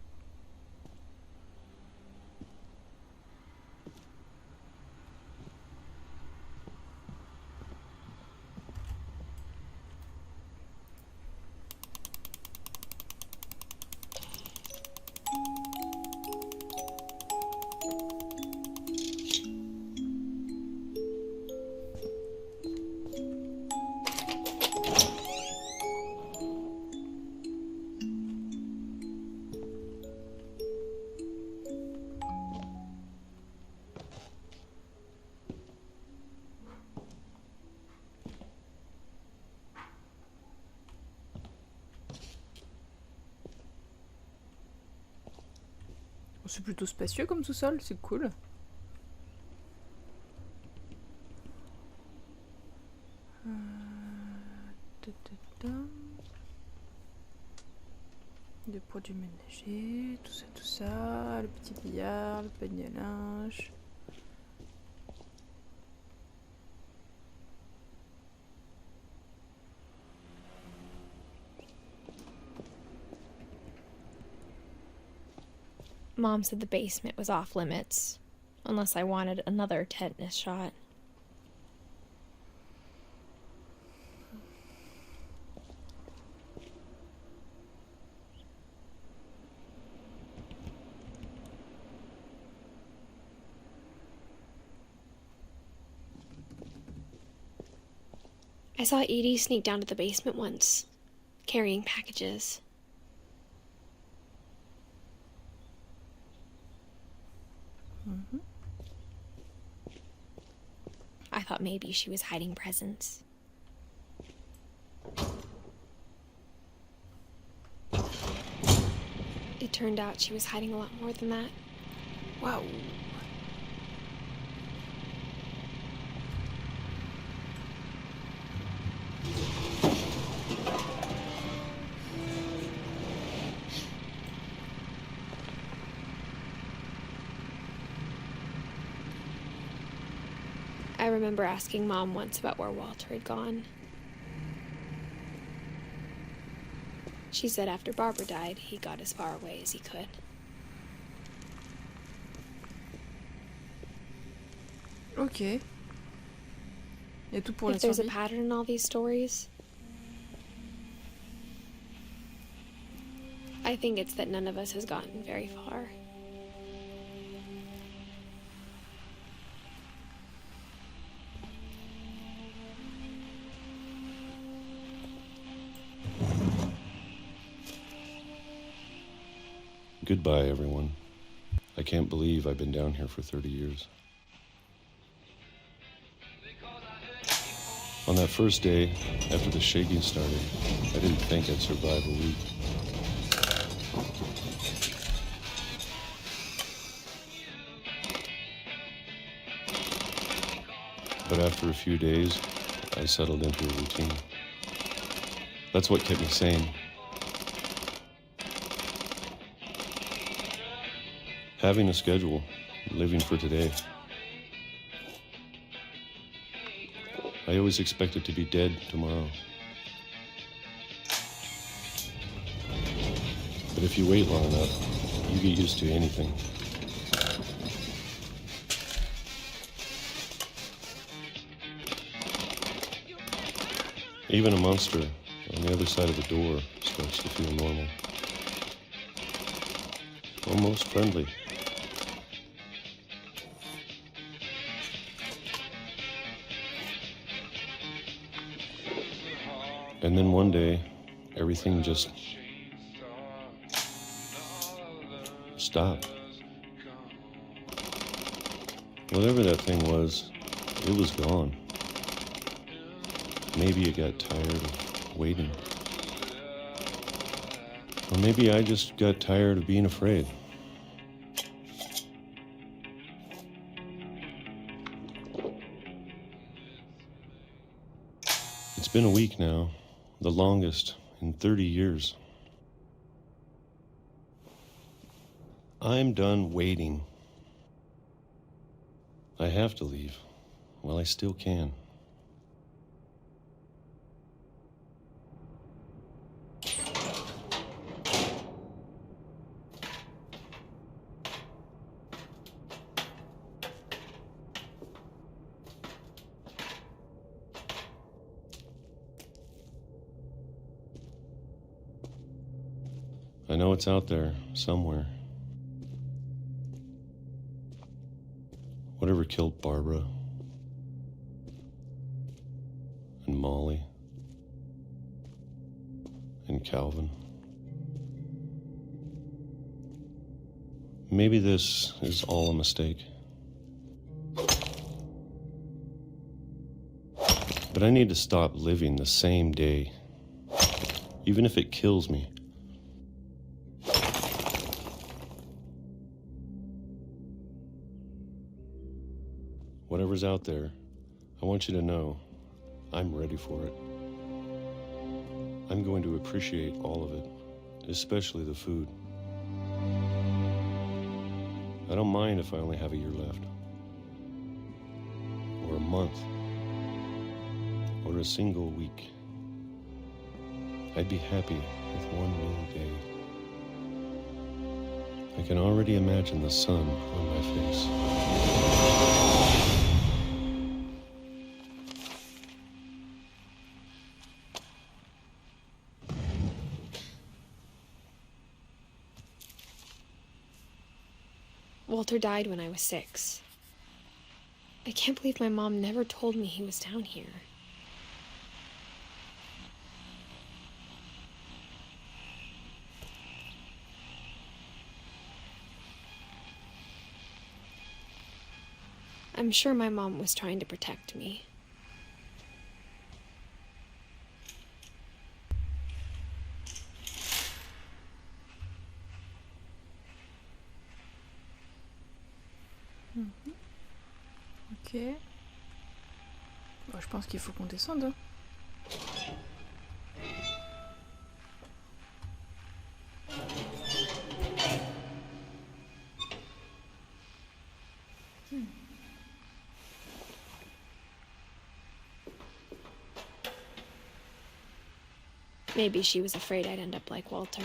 C'est plutôt spacieux comme sous-sol, c'est cool. Des produits ménagers, tout ça, le petit billard, le panier à linge. Mom said the basement was off limits, unless I wanted another tetanus shot. I saw Edie sneak down to the basement once, carrying packages. Mm-hmm. I thought maybe she was hiding presents. It turned out she was hiding a lot more than that. Wow. I remember asking Mom once about where Walter had gone. She said after Barbara died, he got as far away as he could. Ok. Il y a tout pour la If there's a survie. pattern in all these stories, I think it's that none of us has gotten very far. Goodbye, everyone. I can't believe I've been down here for 30 years. On that first day, after the shaking started, I didn't think I'd survive a week. But after a few days, I settled into a routine. That's what kept me sane. Having a schedule, living for today. I always expected to be dead tomorrow. But if you wait long enough, you get used to anything. Even a monster on the other side of the door starts to feel normal. Almost friendly. And then one day, everything just stopped. Whatever that thing was, it was gone. Maybe it got tired of waiting. Or maybe I just got tired of being afraid. It's been a week now. The longest in 30 years. I'm done waiting. I have to leave while I still can. I know it's out there, somewhere. Whatever killed Barbara and Molly and Calvin. Maybe this is all a mistake. But I need to stop living the same day, even if it kills me. Whatever's out there, I want you to know I'm ready for it. I'm going to appreciate all of it, especially the food. I don't mind if I only have a year left, or a month, or a single week. I'd be happy with one real day. I can already imagine the sun on my face. Walter died when I was 6. I can't believe my mom never told me he was down here. I'm sure my mom was trying to protect me. Ok. Bon, je pense qu'il faut qu'on descende. Hein. Maybe she was afraid I'd end up like Walter.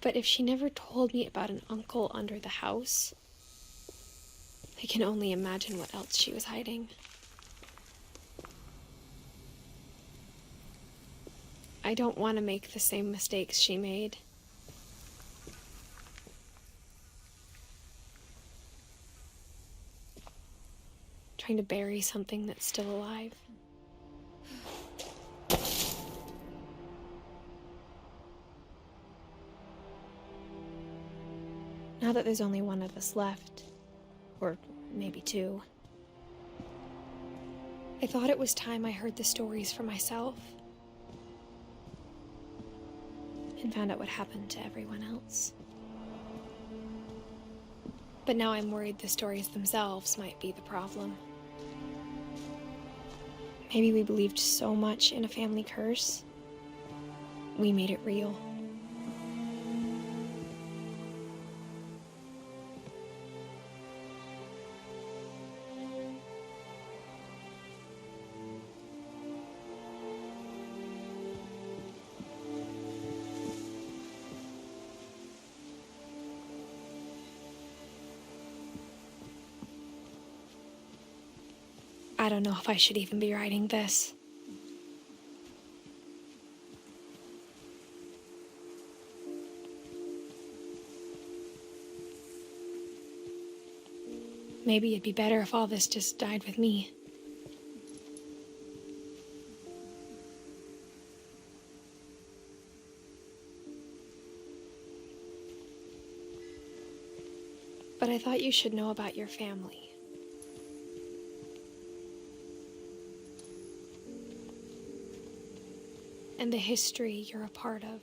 But if she never told me about an uncle under the house, I can only imagine what else she was hiding. I don't want to make the same mistakes she made. Trying to bury something that's still alive. Now that there's only one of us left, or maybe two, I thought it was time I heard the stories for myself and found out what happened to everyone else. But now I'm worried the stories themselves might be the problem. Maybe we believed so much in a family curse, we made it real. I don't know if I should even be writing this. Maybe it'd be better if all this just died with me. But I thought you should know about your family. And the history you're a part of.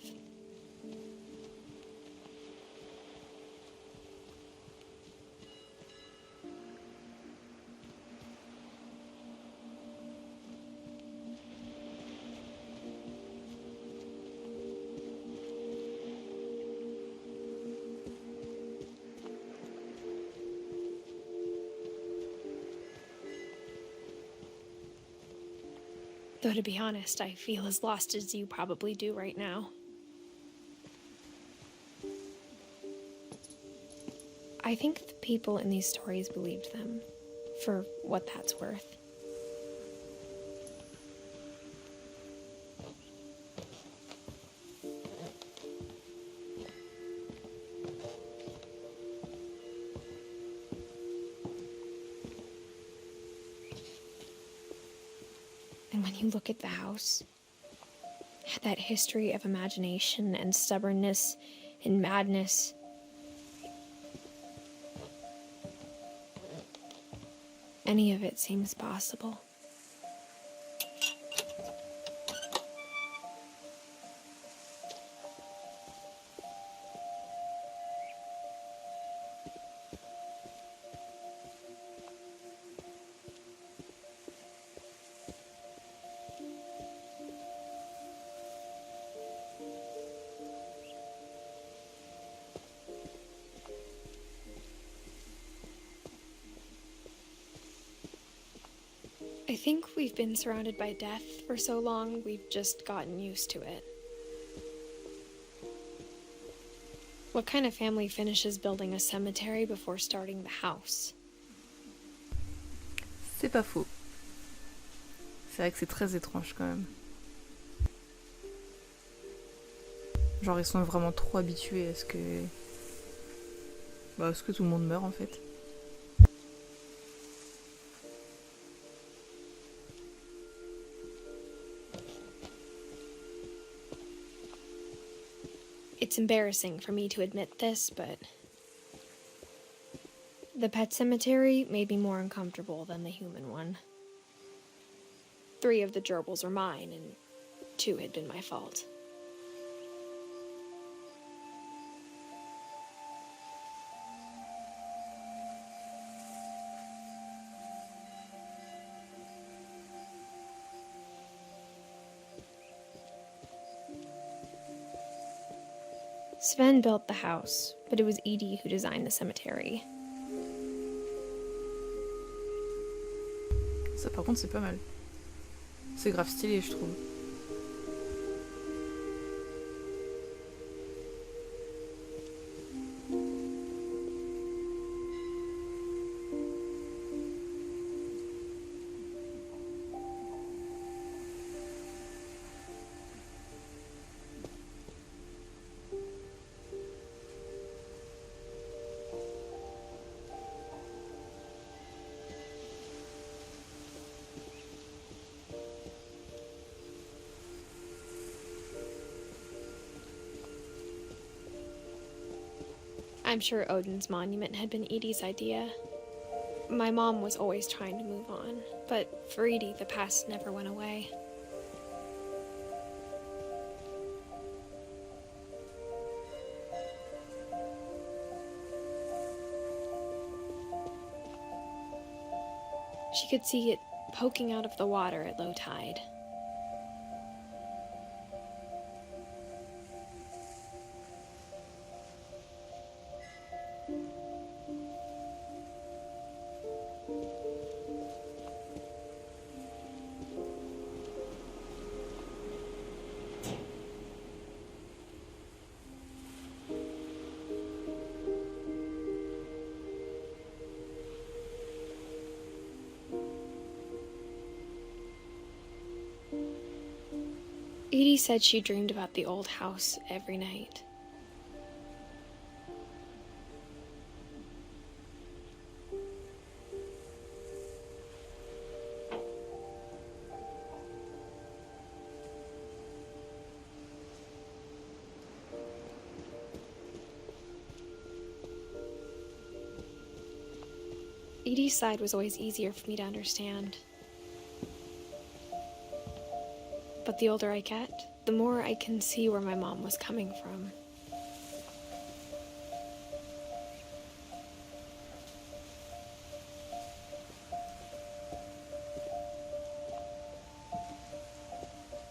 Though to be honest, I feel as lost as you probably do right now. I think the people in these stories believed them, for what that's worth. And when you look at the house, that history of imagination and stubbornness and madness, any of it seems possible. I think we've been surrounded by death for so long, we've just gotten used to it. What kind of family finishes building a cemetery before starting the house? C'est pas faux. C'est vrai que c'est très étrange quand même. Genre ils sont vraiment trop habitués à ce que... à ce que tout le monde meurt en fait. It's embarrassing for me to admit this, but The pet cemetery made me more uncomfortable than the human one. 3 of the gerbils were mine, and 2 had been my fault. Sven built the house, but it was Edie who designed the cemetery. Ça par contre c'est pas mal. C'est grave stylé je trouve. I'm sure Odin's monument had been Edie's idea. My mom was always trying to move on, but for Edie, the past never went away. She could see it poking out of the water at low tide. Edie said she dreamed about the old house every night. Edie's side was always easier for me to understand. But the older I get, the more I can see where my mom was coming from.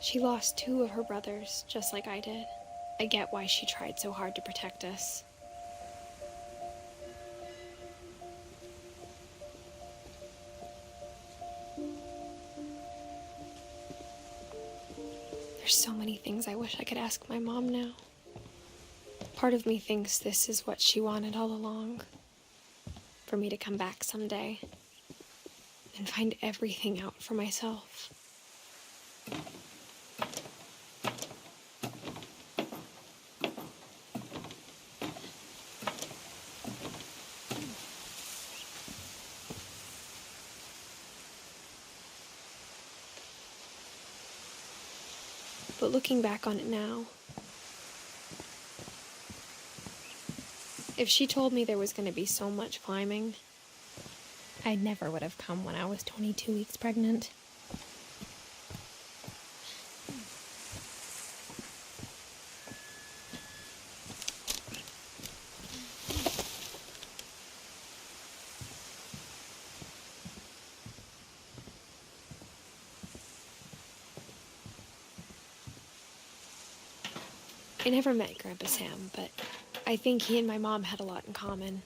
She lost 2 of her brothers, just like I did. I get why she tried so hard to protect us. There's so many things I wish I could ask my mom now. Part of me thinks this is what she wanted all along. For me to come back someday and find everything out for myself. But looking back on it now, if she told me there was going to be so much climbing, I never would have come when I was 22 weeks pregnant. I never met Grandpa Sam, but I think he and my mom had a lot in common.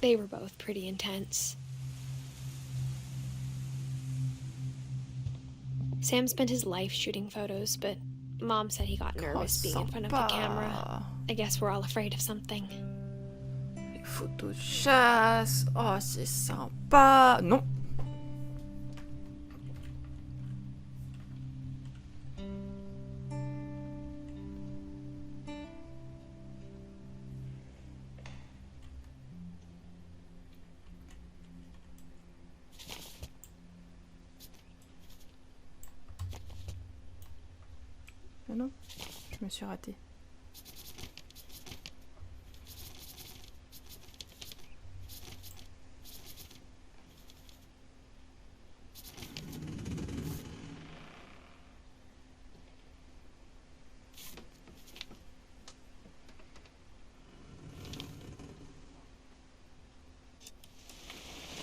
They were both pretty intense. Sam spent his life shooting photos, but Mom said he got nervous being in front of the camera. I guess we're all afraid of something. Les photos de chasse. Oh, c'est sympa. Non. Ah non, je me suis ratée.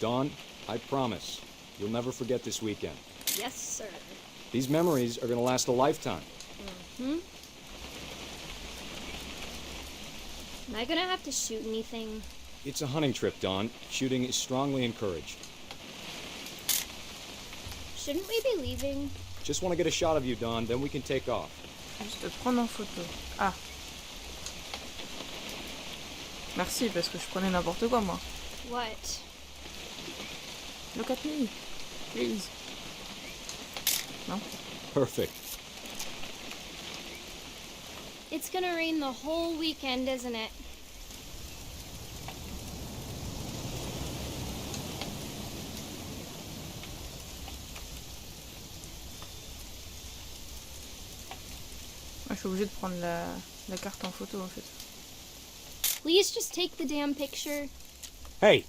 Dawn, I promise, you'll never forget this weekend. Yes, sir. These memories are gonna last a lifetime. Mm-hmm. Am I gonna have to shoot anything? It's a hunting trip, Dawn. Shooting is strongly encouraged. Shouldn't we be leaving? Just want to get a shot of you, Dawn, then we can take off. Juste prendre en photo. Ah. Merci, parce que je prenais n'importe quoi, moi. What? Look at me, please. No? Perfect. It's gonna rain the whole weekend, isn't it? Je suis obligée de prendre la carte en photo, en fait. Please just take the damn picture. Hey,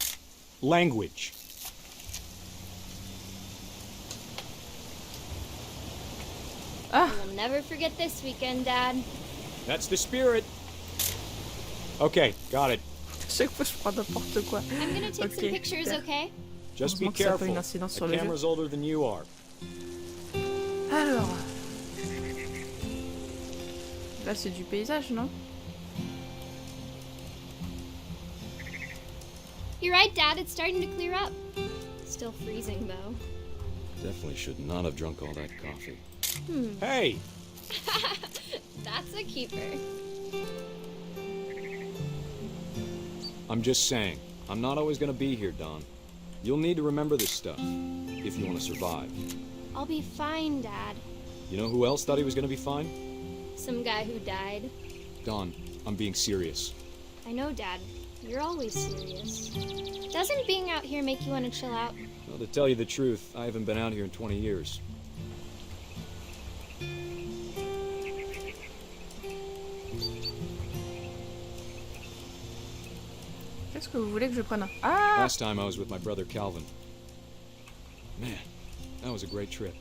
language. I will never forget this weekend, Dad. That's the spirit. Okay, got it. Chaque fois, je prends n'importe quoi. I'm gonna take some pictures, okay? Just be Heureusement que ça a pas careful. une incidence sur The le jeu. camera's older than you are. Alors... Là, c'est du paysage, non? You're right, Dad. It's starting to clear up. Still freezing, though. Definitely should not have drunk all that coffee. Hey! That's a keeper. I'm just saying, I'm not always gonna be here, Dawn. You'll need to remember this stuff, if you want to survive. I'll be fine, Dad. You know who else thought he was gonna be fine? Some guy who died. Dawn, I'm being serious. I know, Dad. You're always serious. Doesn't being out here make you want to chill out? Well, to tell you the truth, I haven't been out here in 20 years. Qu'est-ce que vous voulez que je prenne? Ah! Last time I was with my brother Calvin. Man, that was a great trip.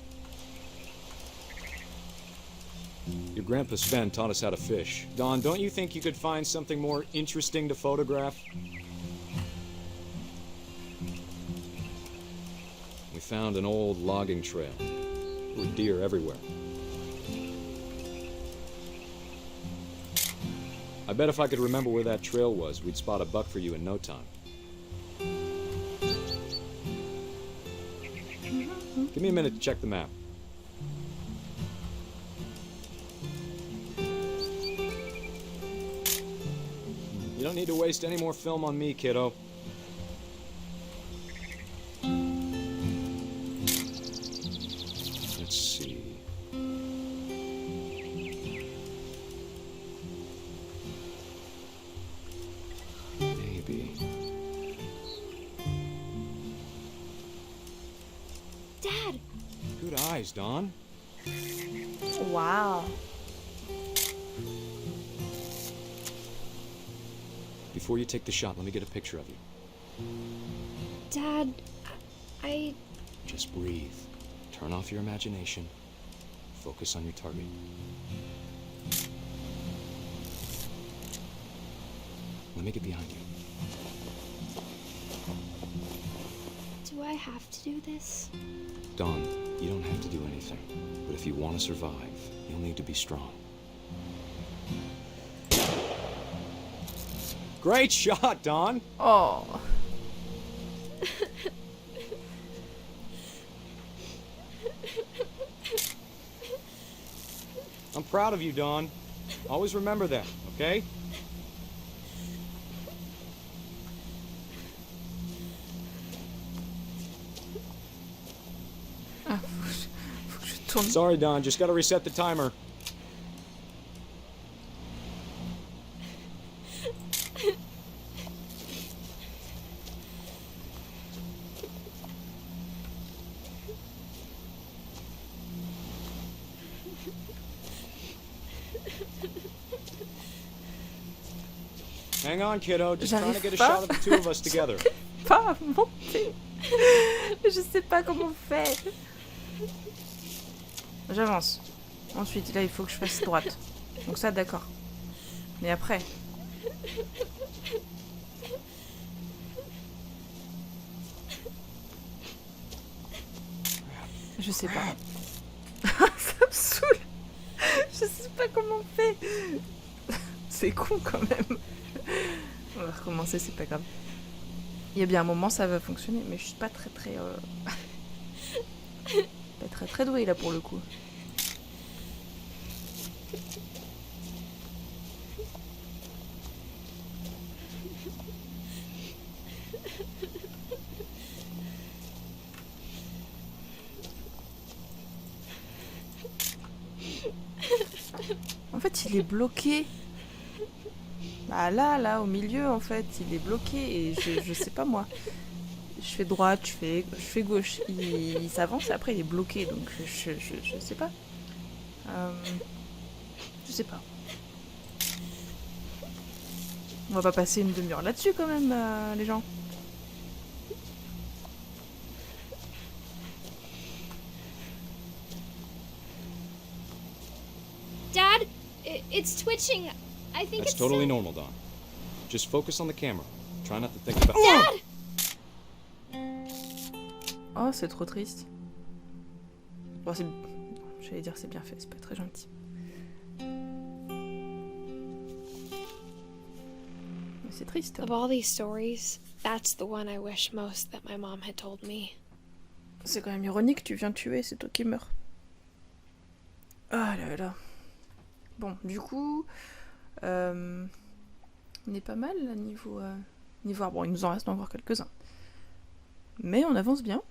Your grandpa Sven taught us how to fish. Dawn, don't you think you could find something more interesting to photograph? We found an old logging trail. There were deer everywhere. I bet if I could remember where that trail was, we'd spot a buck for you in no time. Give me a minute to check the map. You don't need to waste any more film on me, kiddo. Let's see. Maybe. Dad! Good eyes, Dawn. Wow. Before you take the shot, let me get a picture of you. Dad, I... Just breathe. Turn off your imagination. Focus on your target. Let me get behind you. Do I have to do this? Dawn, you don't have to do anything. But if you want to survive, you'll need to be strong. Great shot, Dawn! Oh. I'm proud of you, Dawn. Always remember that, okay? Ah, faut que je tourne. Sorry, Dawn, just gotta reset the timer. Hang on, kiddo. Just trying to J'arrive get a pas. shot of the two of us together. Pas à monter. Je sais pas comment faire. J'avance. Ensuite, là, il faut que je fasse droite. Donc ça, d'accord. Mais après... Je sais pas. Ça me saoule. Je sais pas comment on fait. C'est con quand même. On va recommencer, c'est pas grave. Il y a bien un moment, ça va fonctionner, mais je suis pas très pas très douée là pour le coup. En fait, il est bloqué. Bah là, au milieu, en fait, il est bloqué et je sais pas moi. Je fais droite, je fais gauche. Il s'avance et après il est bloqué, donc je sais pas. Je sais pas. On va pas passer une demi-heure là-dessus quand même, les gens. Dad, it's twitching. I think That's it's totally so... normal, Don. Just focus on the camera. Try not to think about... Dad! Oh, c'est trop triste. Bon, j'allais dire c'est bien fait, c'est pas très gentil. Mais c'est triste. Of all these stories, that's the one I wish most that my mom had told me. C'est quand même ironique, tu viens tuer, c'est toi qui meurs. Ah là là. Bon, du coup, on est pas mal là, niveau... Bon, il nous en reste encore quelques-uns. Mais on avance bien.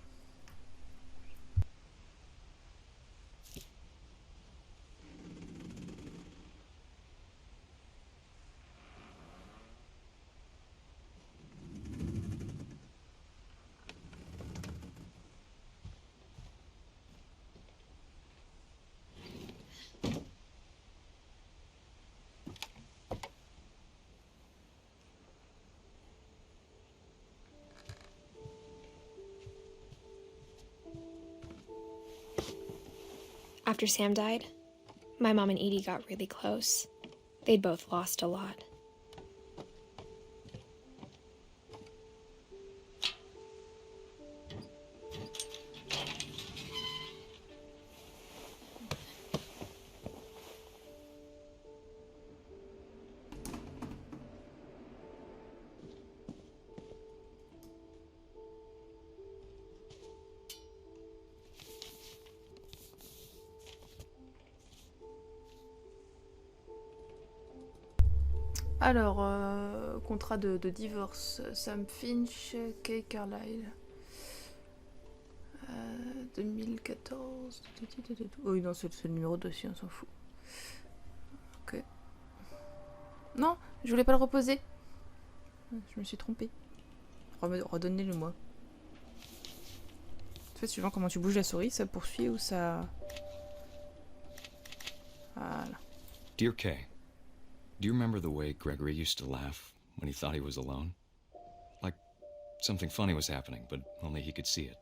After Sam died, my mom and Edie got really close. They'd both lost a lot. Alors, contrat de divorce, Sam Finch, Kay Carlyle. 2014. Oui, non, c'est le numéro de dossier, on s'en fout. Ok. Non, je voulais pas le reposer. Je me suis trompée. Redonnez-le-moi. En fait, suivant comment tu bouges la souris, ça poursuit ou ça... Voilà. Dear Kay, do you remember the way Gregory used to laugh when he thought he was alone? Like something funny was happening, but only he could see it.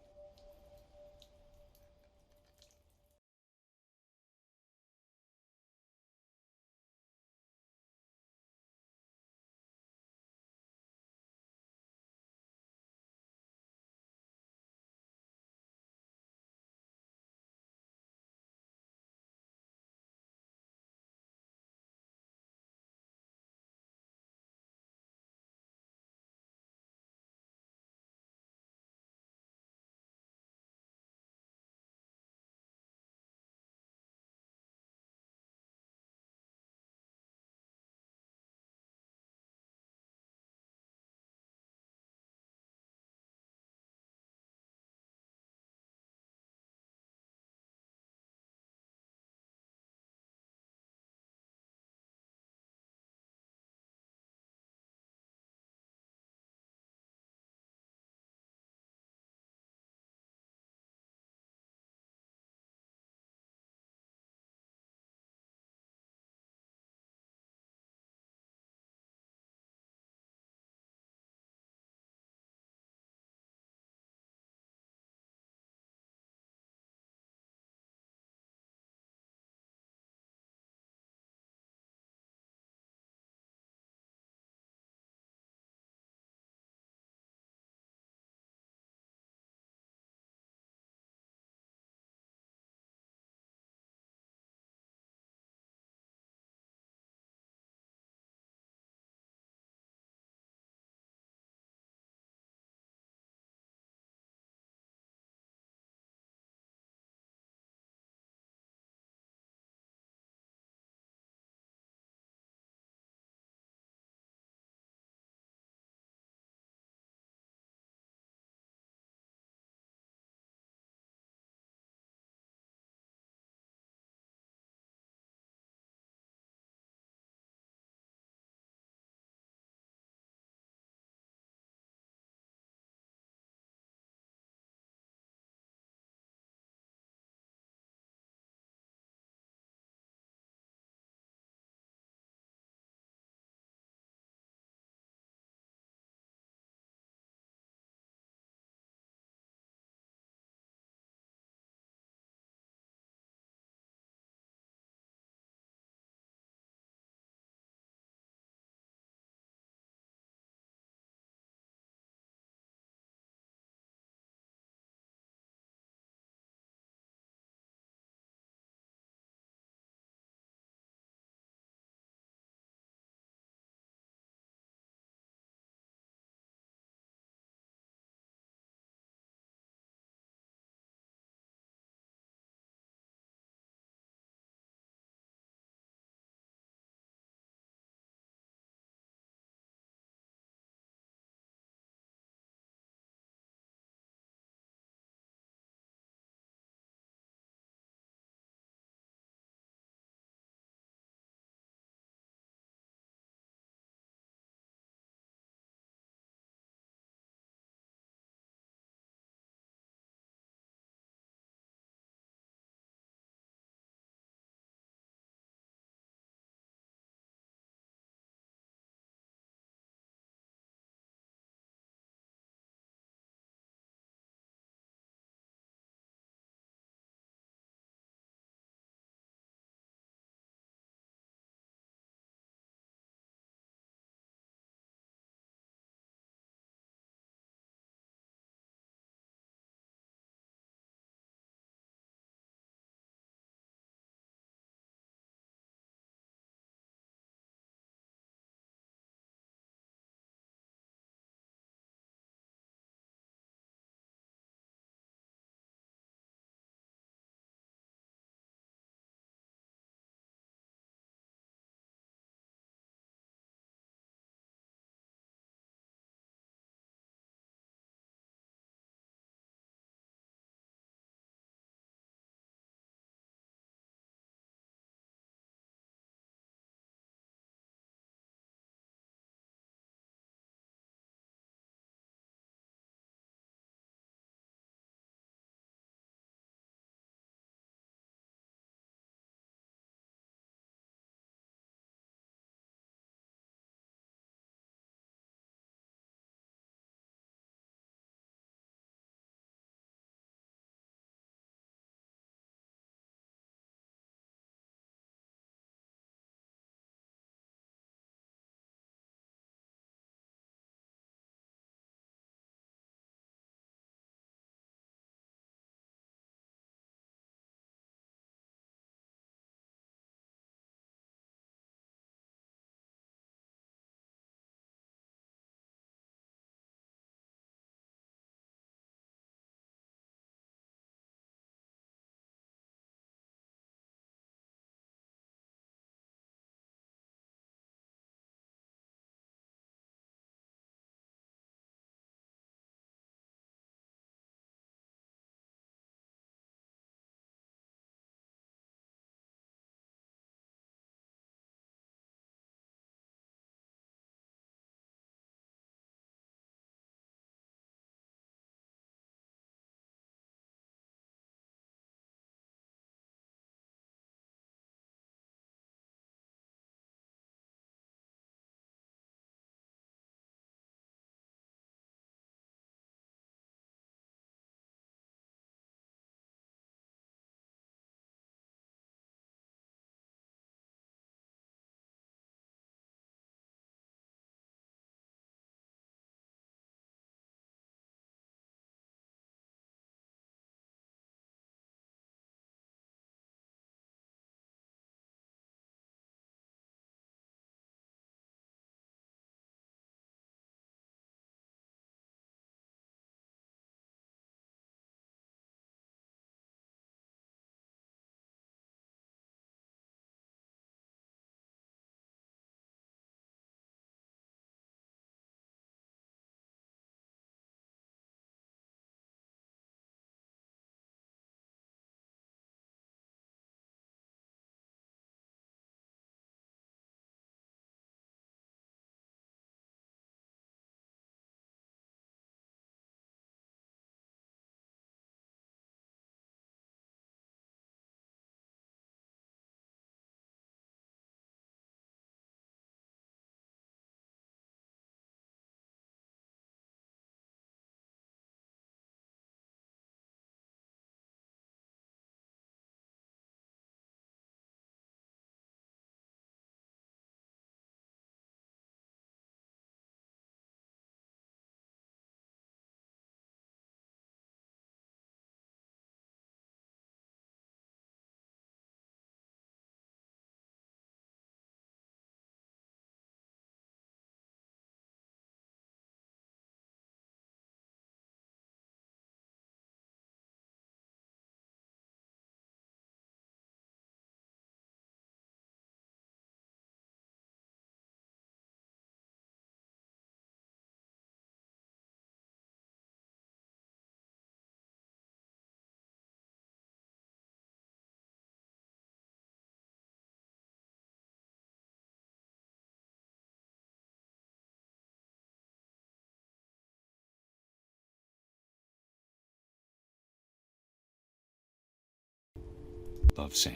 Love, Sam.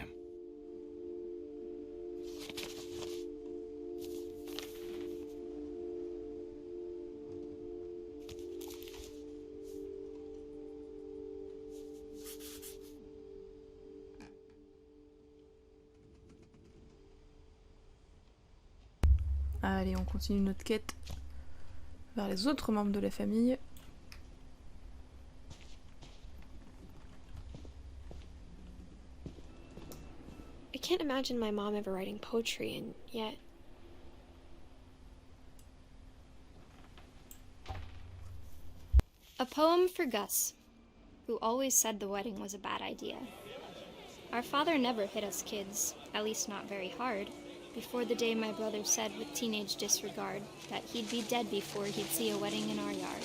Allez, on continue notre quête vers les autres membres de la famille. I can't imagine my mom ever writing poetry, and yet... A poem for Gus, who always said the wedding was a bad idea. Our father never hit us kids, at least not very hard, before the day my brother said with teenage disregard that he'd be dead before he'd see a wedding in our yard.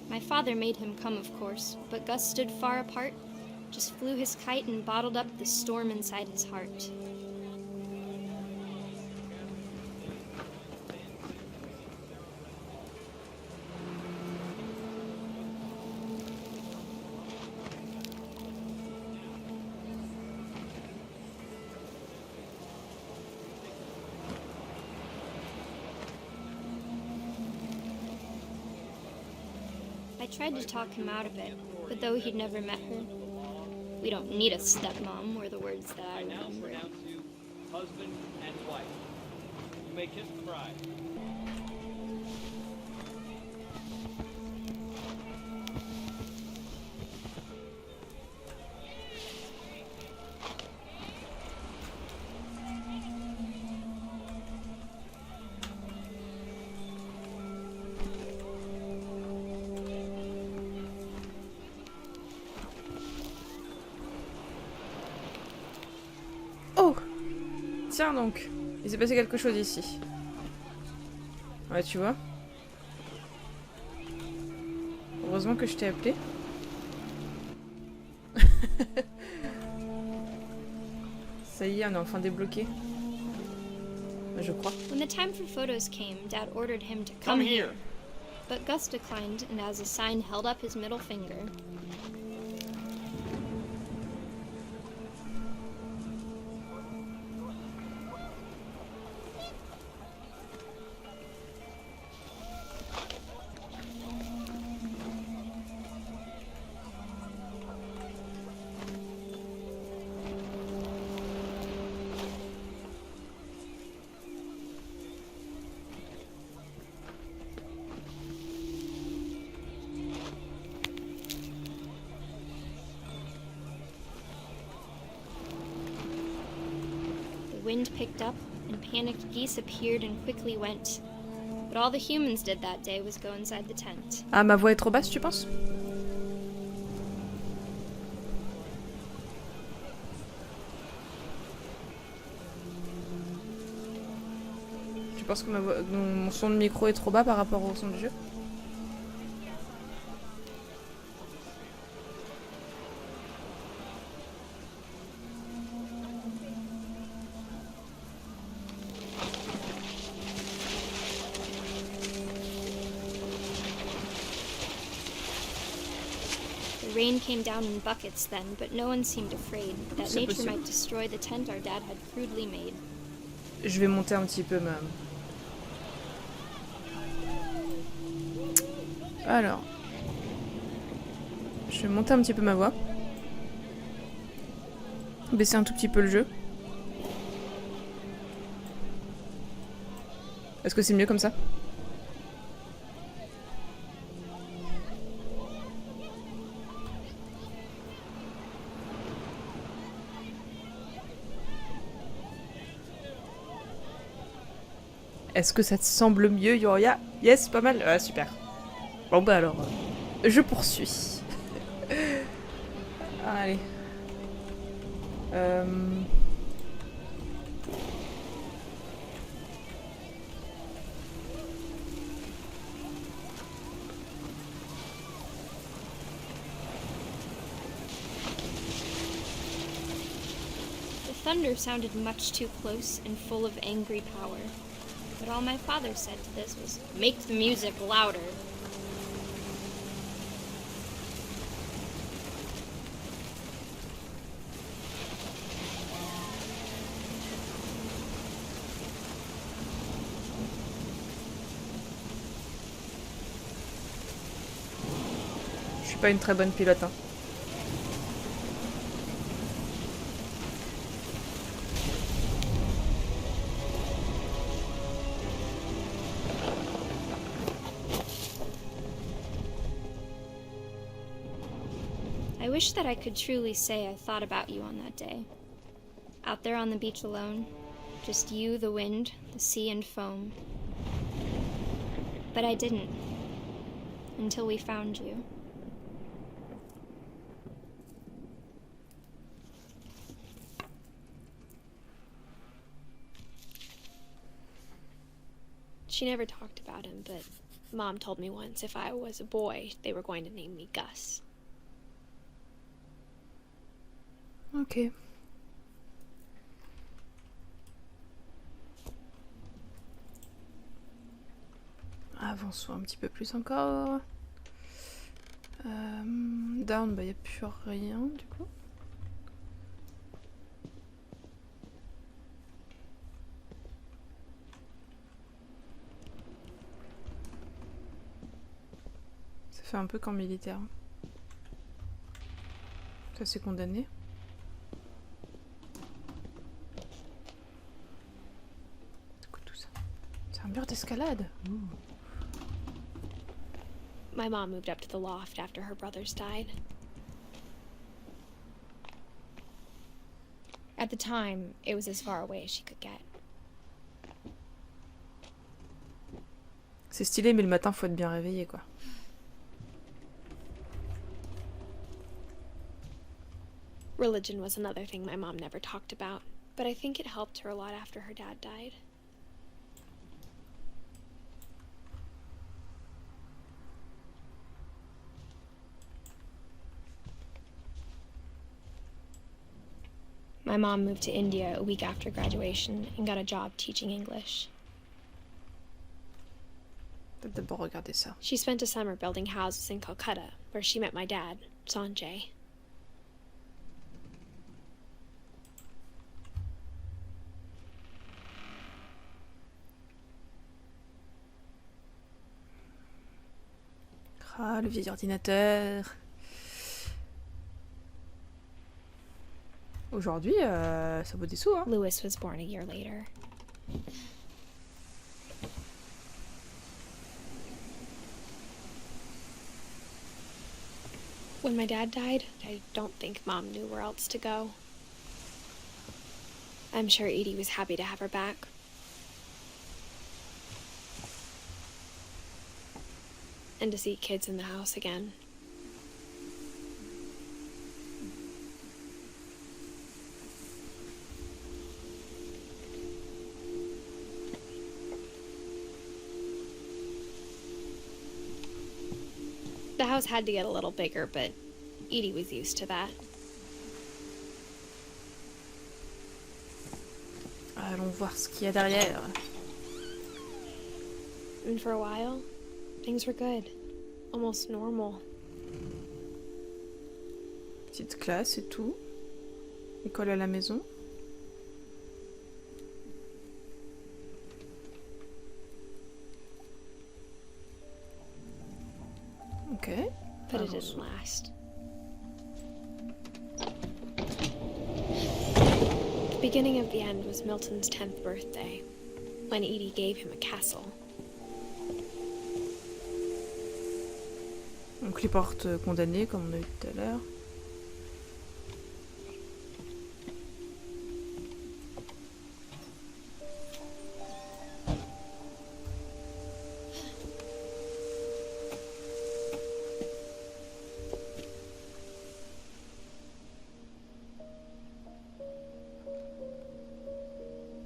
My father made him come, of course, but Gus stood far apart, just flew his kite and bottled up the storm inside his heart. I tried to talk him out of it, but though he'd never met her, we don't need a stepmom were the words that I remember. Husband and wife. You may kiss the bride. Oh! Tiens donc, il s'est passé quelque chose ici. Ouais, tu vois. Heureusement que je t'ai appelé. Ça y est, on est enfin débloqué. Je crois. When the time for photos came, Dad ordered him to come here. But Gus declined and as a sign held up his middle finger. The wind picked up, and panicked geese appeared and quickly went. But all the humans did that day was go inside the tent. Ah, ma voix est trop basse, tu penses? Tu penses que mon son de micro est trop bas par rapport au son du jeu? The rain came down in buckets then, but no one seemed afraid that nature might destroy the tent our dad had crudely made. Je vais monter un petit peu ma... Alors... Je vais monter un petit peu ma voix. Baisser un tout petit peu le jeu. Est-ce que c'est mieux comme ça? Est-ce que ça te semble mieux, Yoria? Yes, pas mal. Ah, super. Bon bah alors, je poursuis. Allez. The thunder sounded much too close and full of angry power. But all my father said to this was, "Make the music louder." Je suis pas une très bonne pilote, hein. I wish that I could truly say I thought about you on that day. Out there on the beach alone, just you, the wind, the sea, and foam. But I didn't, until we found you. She never talked about him, but Mom told me once if I was a boy, they were going to name me Gus. Ok. Avançons un petit peu plus encore. Down, bah y a plus rien du coup. Ça fait un peu camp militaire. Ça c'est condamné. Un mur d'escalade. My mom moved up to the loft after her brothers died. At the time, it was as far away as she could get. C'est stylé, mais le matin, faut être bien réveillé, quoi. Religion was another thing my mom never talked about, but I think it helped her a lot after her dad died. My mom moved to India a week after graduation and got a job teaching English. Peut-être d'abord regarder ça. She spent a summer building houses in Calcutta, where she met my dad, Sanjay. Ah, le vieil ordinateur. Aujourd'hui, ça vaut des sous, hein. Lewis was born a year later. When my dad died, I don't think Mom knew where else to go. I'm sure Edie was happy to have her back. And to see kids in the house again. The house had to get a little bigger, but Edie was used to that. Allons voir ce qu'il y a derrière. And for a while, things were good. Almost normal. Petite classe et tout. École à la maison. Ok. But it didn't last. beginning of the end was Milton's 10th birthday, when Edie gave him a castle. Donc les portes condamnées, comme on a eu tout à l'heure.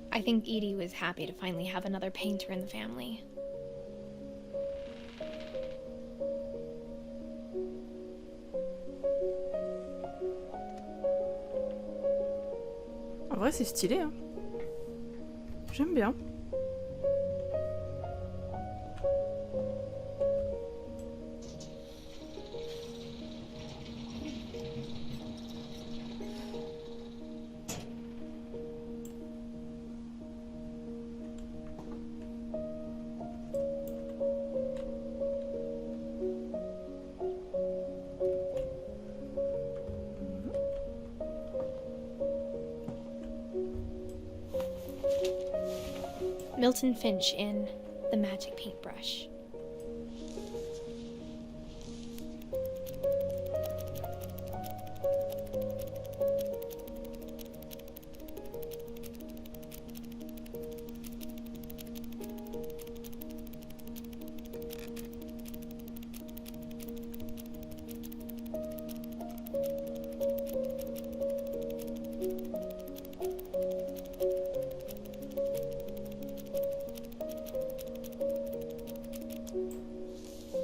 I think Edie was happy to finally have another painter in the family. En vrai, c'est stylé, hein. J'aime bien. Milton Finch in The Magic Paintbrush.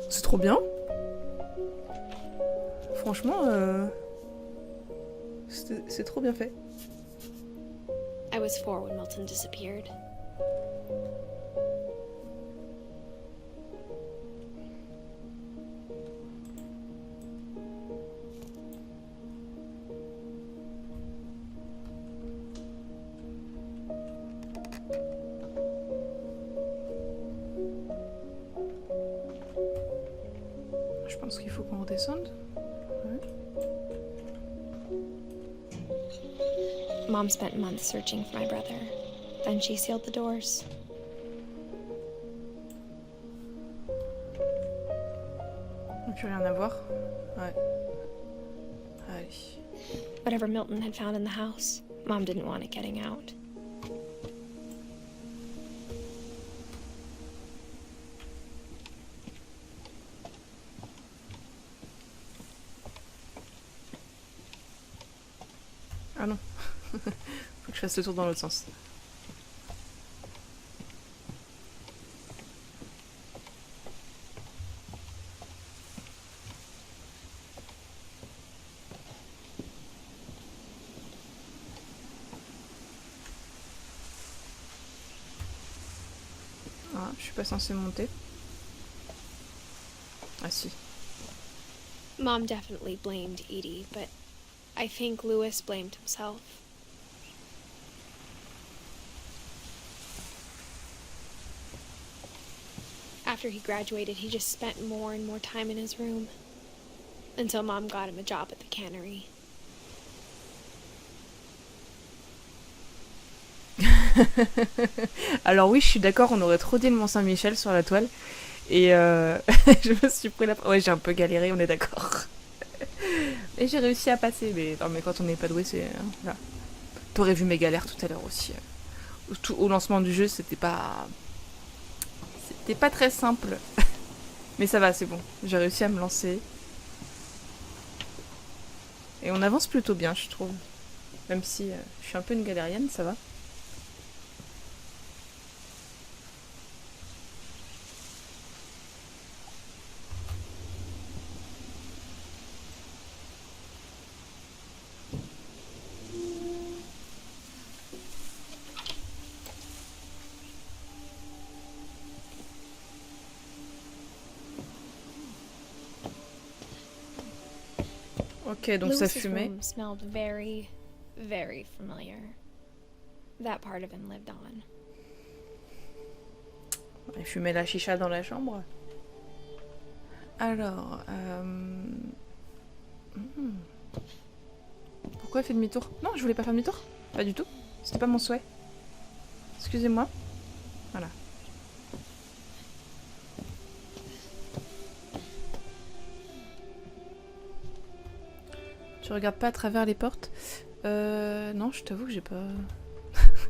C'est trop bien. Franchement, c'est trop bien fait. I was 4 when Milton disappeared. Je pense qu'il faut qu'on redescende. Ouais. Mom spent months searching for my brother. Then she sealed the doors. Plus rien à voir. Ouais. Allez. Whatever Milton had found in the house, Mom didn't want it getting out. Ah non. Faut que je fasse le tour dans l'autre sens. Ah, je suis pas censée monter. Ah si. Mom definitely blamed Edie, but I think Louis blamed himself. After he graduated, he just spent more and more time in his room. Until Mom got him a job at the cannery. Alors oui, je suis d'accord, on aurait trop dit le Mont-Saint-Michel sur la toile. Et je me suis pris la... Ouais, j'ai un peu galéré, on est d'accord. Et j'ai réussi à passer, mais, non, mais quand on n'est pas doué, c'est... Voilà. T'aurais vu mes galères tout à l'heure aussi. Au lancement du jeu, c'était pas très simple. Mais ça va, c'est bon. J'ai réussi à me lancer. Et on avance plutôt bien, je trouve. Même si je suis un peu une galérienne, ça va. Ok, donc ça Louis's fumait. room smelled very, very familiar. That part of him lived on. Il fumait la chicha dans la chambre. Alors... Pourquoi il fait demi-tour? Non, je voulais pas faire demi-tour. Pas du tout. C'était pas mon souhait. Excusez-moi. Voilà. Tu regardes pas à travers les portes? Non, je t'avoue que j'ai pas...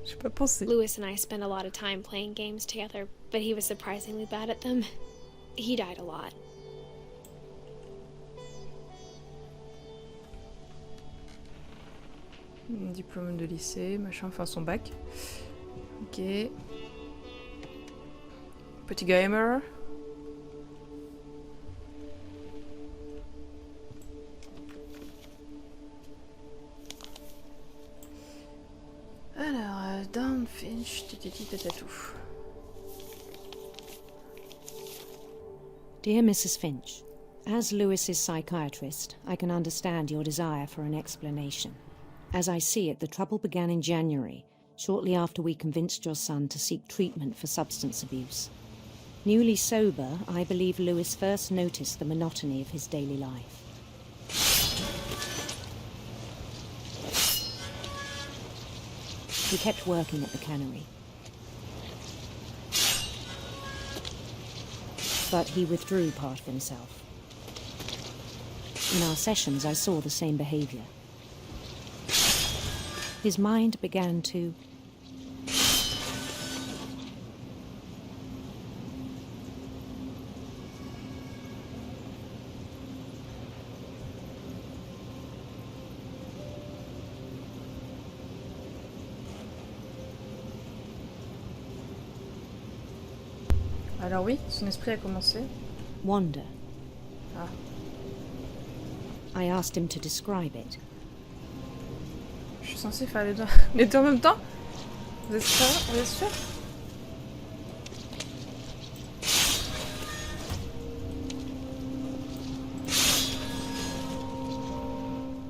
j'ai pas pensé. Lewis and I spent a lot of time playing games together, but he was surprisingly bad at them. He died a lot. Diplôme de lycée, machin, enfin son bac. Ok. Petit gamer. Alors, Down Finch, tititi tatatou. Dear Mrs. Finch, as Lewis's psychiatrist, I can understand your desire for an explanation. As I see it, the trouble began in January, shortly after we convinced your son to seek treatment for substance abuse. Newly sober, I believe Lewis first noticed the monotony of his daily life. He kept working at the cannery. But he withdrew part of himself. In our sessions, I saw the same behavior. His mind began to... Alors oui, son esprit a commencé. wander. Ah. I asked him to describe it. Je suis censée faire les deux en même temps? Vous êtes sûr? Vous êtes sûr?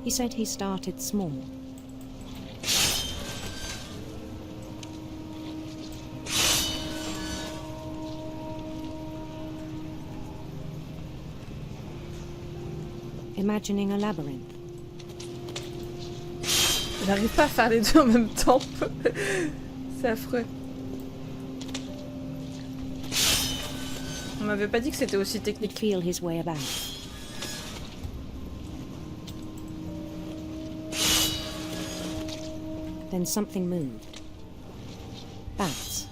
He said he started small. Imagining a labyrinth. Il n'arrive pas à faire les deux en même temps. C'est affreux. On m'avait pas dit que c'était aussi technique. He'd feel his way about. Then something moved. Bats.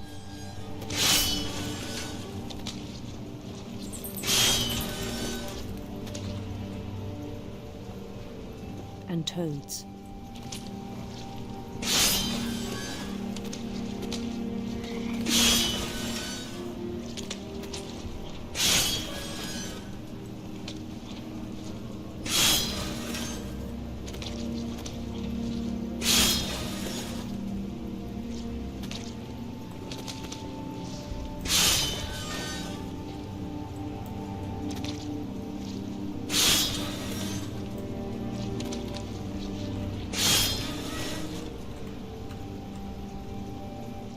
And toads.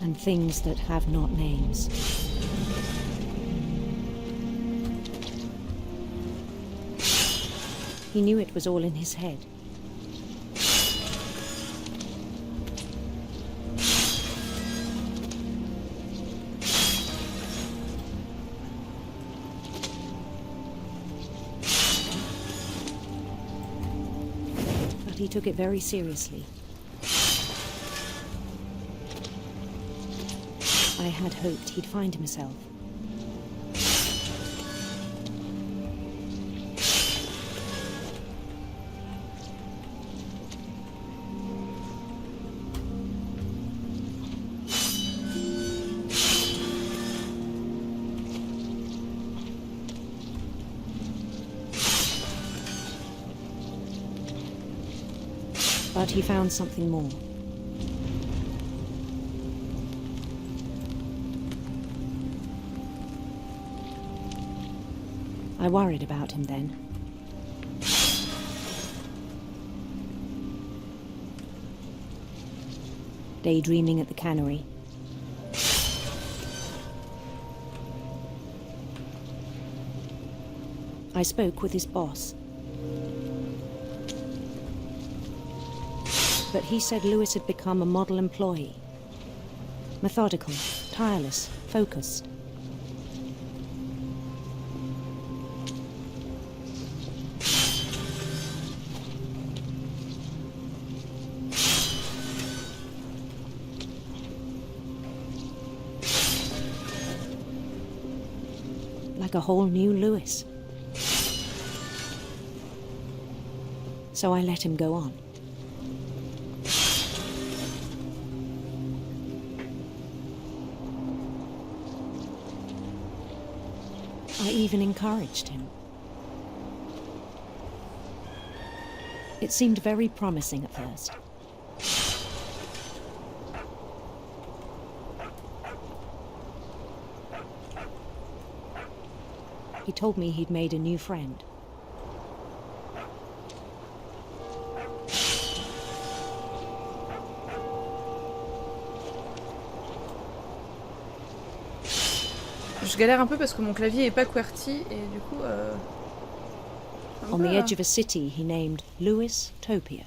And things that have not names. He knew it was all in his head. But he took it very seriously. I had hoped he'd find himself. But he found something more. I worried about him then. Daydreaming at the cannery. I spoke with his boss. but he said Lewis had become a model employee. Methodical, tireless, focused. Like a whole new Lewis. So I let him go on. I even encouraged him. It seemed very promising at first. He told me he'd made a new friend. Je galère un peu parce que mon clavier est pas QWERTY et du coup... On the edge of a city he named Lewis-topia.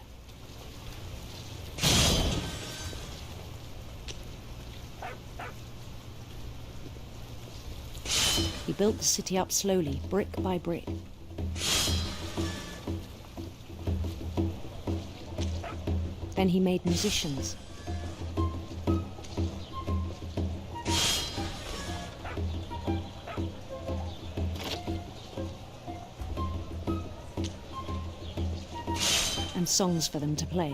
He built the city up slowly, brick by brick. Then he made musicians. And songs for them to play.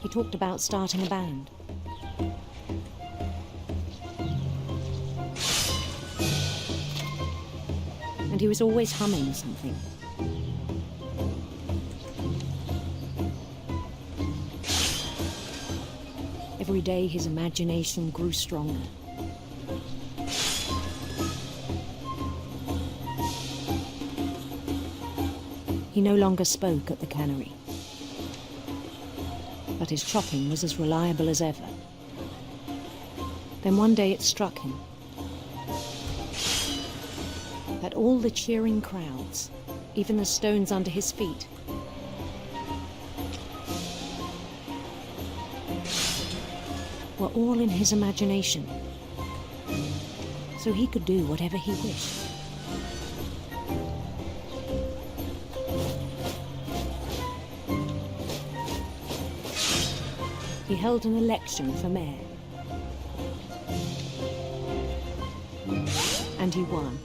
He talked about starting a band. And he was always humming something. Every day his imagination grew stronger. He no longer spoke at the cannery, but his chopping was as reliable as ever. Then one day it struck him that all the cheering crowds, even the stones under his feet, were all in his imagination, so he could do whatever he wished. He held an election for mayor. And he won.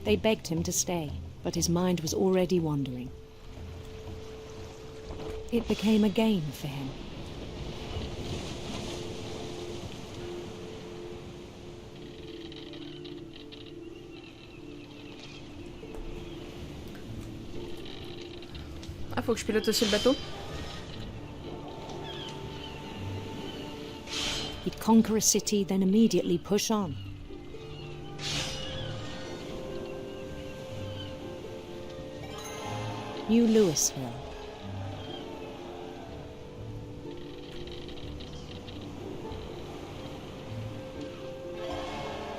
They begged him to stay, but his mind was already wandering. It became a game for him. Ah, faut que je pilote aussi le bateau. He'd conquer a city, then immediately push on. New Louisville.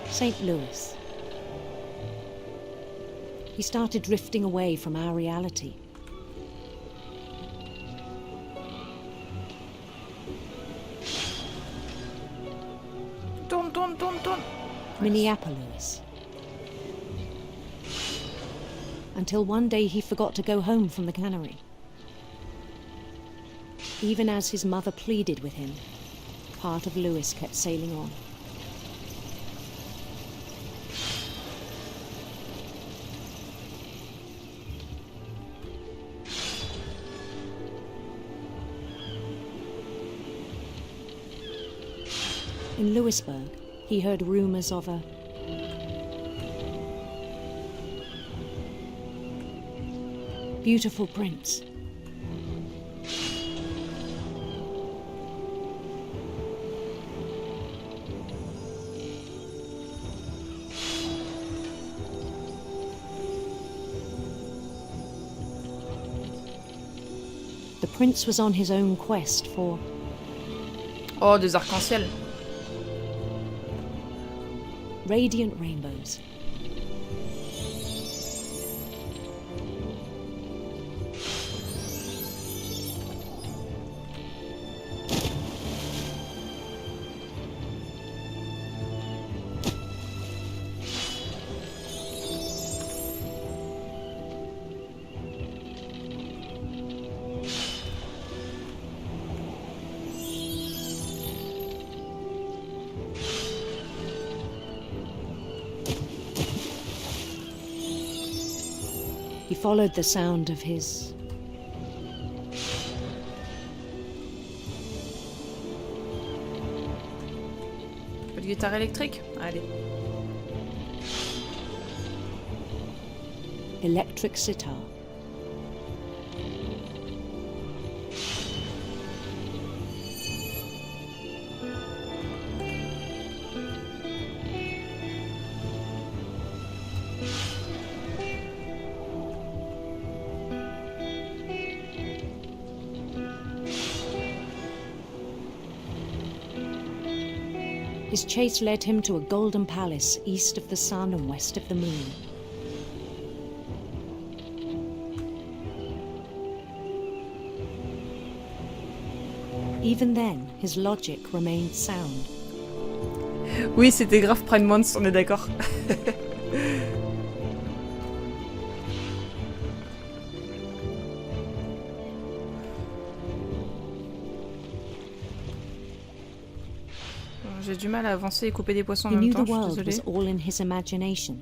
St. Louis. He started drifting away from our reality. Tourne. Minneapolis. Until one day he forgot to go home from the cannery. Even as his mother pleaded with him, part of Lewis kept sailing on. In Lewisburg, he heard rumors of a beautiful prince. prince was on his own quest for... Oh, des arcs-en-ciel. Radiant rainbows. He followed the sound of his... Peu de guitare électrique? Allez. electric sitar. His chase led him to a golden palace east of the sun and west of the moon. Even then, his logic remained sound. Oui, c'était grave Prime Month, on est d'accord. J'ai du mal à avancer et couper des poissons en même temps, je suis désolée. He knew the world was all in his imagination.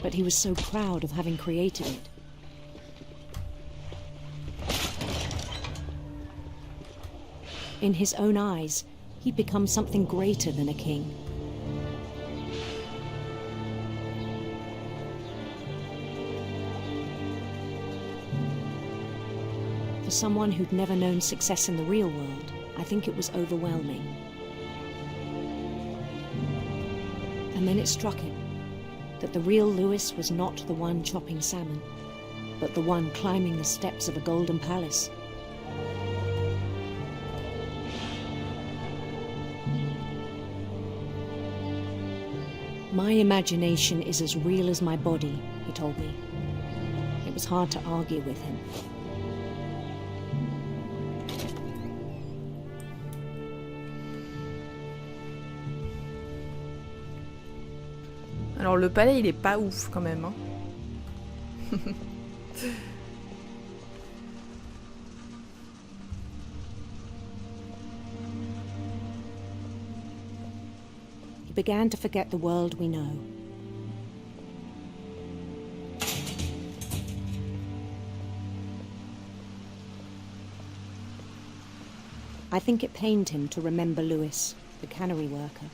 But he was so proud of having created it. In his own eyes, he'd become something greater than a king. For someone who'd never known success in the real world, I think it was overwhelming. And then it struck him that the real Lewis was not the one chopping salmon, but the one climbing the steps of a golden palace. My imagination is as real as my body, he told me. It was hard to argue with him. Alors le palais il est pas ouf quand même hein. He began to forget the world we know. I think it pained him to remember Lewis, the cannery worker.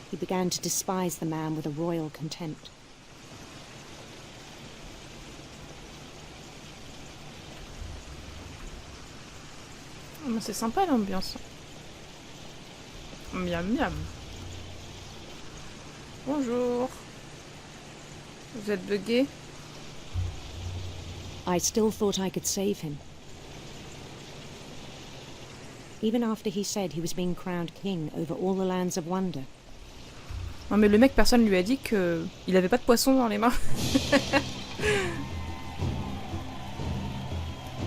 He began to despise the man with a royal contempt. Oh, c'est sympa l'ambiance. Miam miam. Bonjour. Vous êtes buggé? I still thought I could save him. Even after he said he was being crowned king over all the lands of wonder. Non mais le mec, personne lui a dit que il avait pas de poisson dans les mains.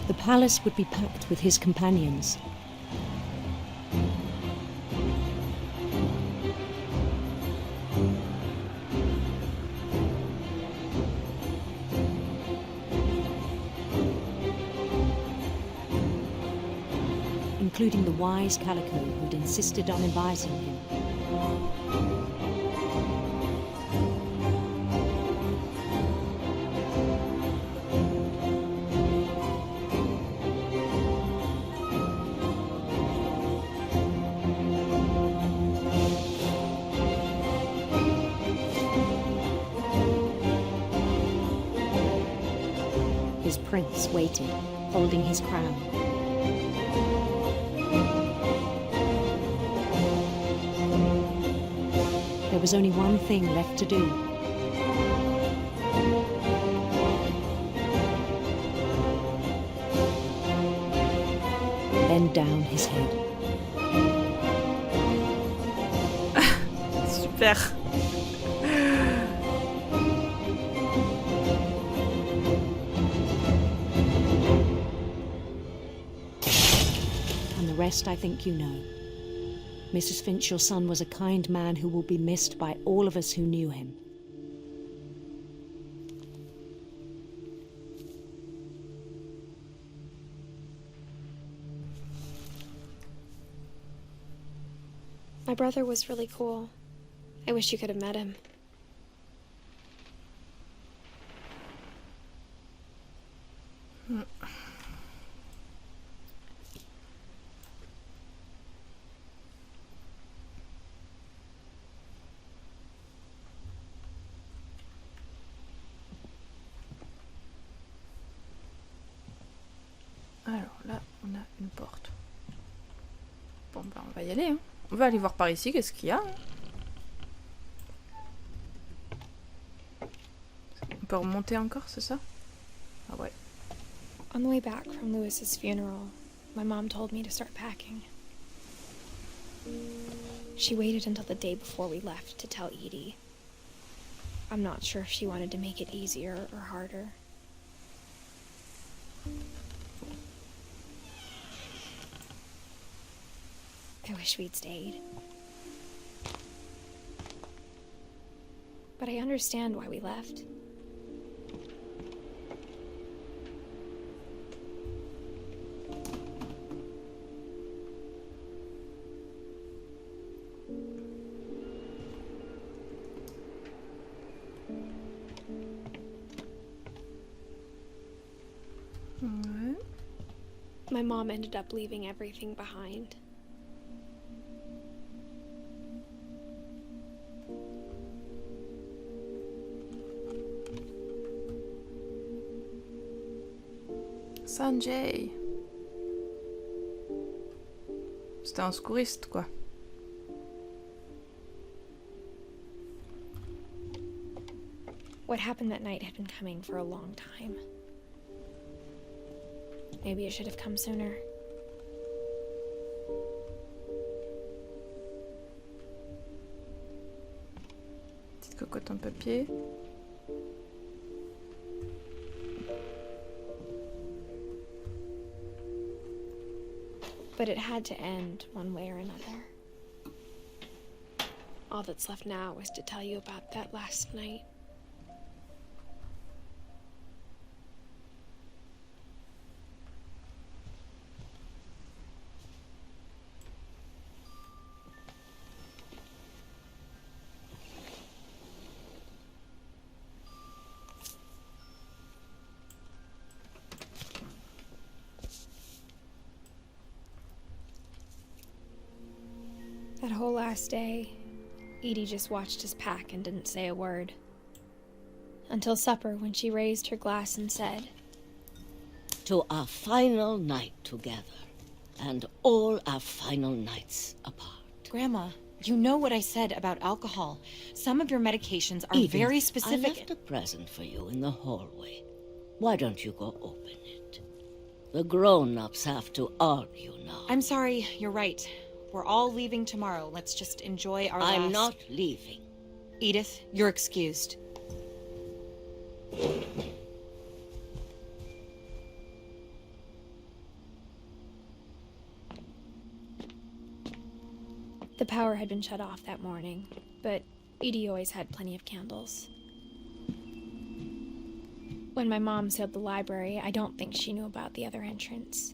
The palace would be packed with his companions. Including the wise Calico who'd insisted on inviting him. prince waited, holding his crown. There was only one thing left to do. Bend down his head. Super. And the rest I think you know. Mrs. Finch, your son was a kind man who will be missed by all of us who knew him. My brother was really cool. I wish you could have met him. Alors là, on a une porte. Bon, bah on va y aller. Hein. On va aller voir par ici, qu'est-ce qu'il y a. Hein. On peut remonter encore, c'est ça? Ah ouais. On the way back from Lewis's funeral, my mom told me to start packing. She waited until the day before we left to tell Edie. I'm not sure if she wanted to make it easier or harder. I wish we'd stayed. But I understand why we left. My mom ended up leaving everything behind. Sanjay. C'était un secouriste, quoi. What happened that night had been coming for a long time. Maybe it should have come sooner. Petite cocotte en papier. But it had to end one way or another. All that's left now is to tell you about that last night. That whole last day, Edie just watched us pack and didn't say a word. Until supper, when she raised her glass and said, "To our final night together, and all our final nights apart." Grandma, you know what I said about alcohol. Some of your medications are Edith, very specific. I left a present for you in the hallway. Why don't you go open it? The grown-ups have to argue now. I'm sorry, you're right. We're all leaving tomorrow. Let's just enjoy our I'm not leaving. Edith, you're excused. The power had been shut off that morning, but Edie always had plenty of candles. When my mom sealed the library, I don't think she knew about the other entrance,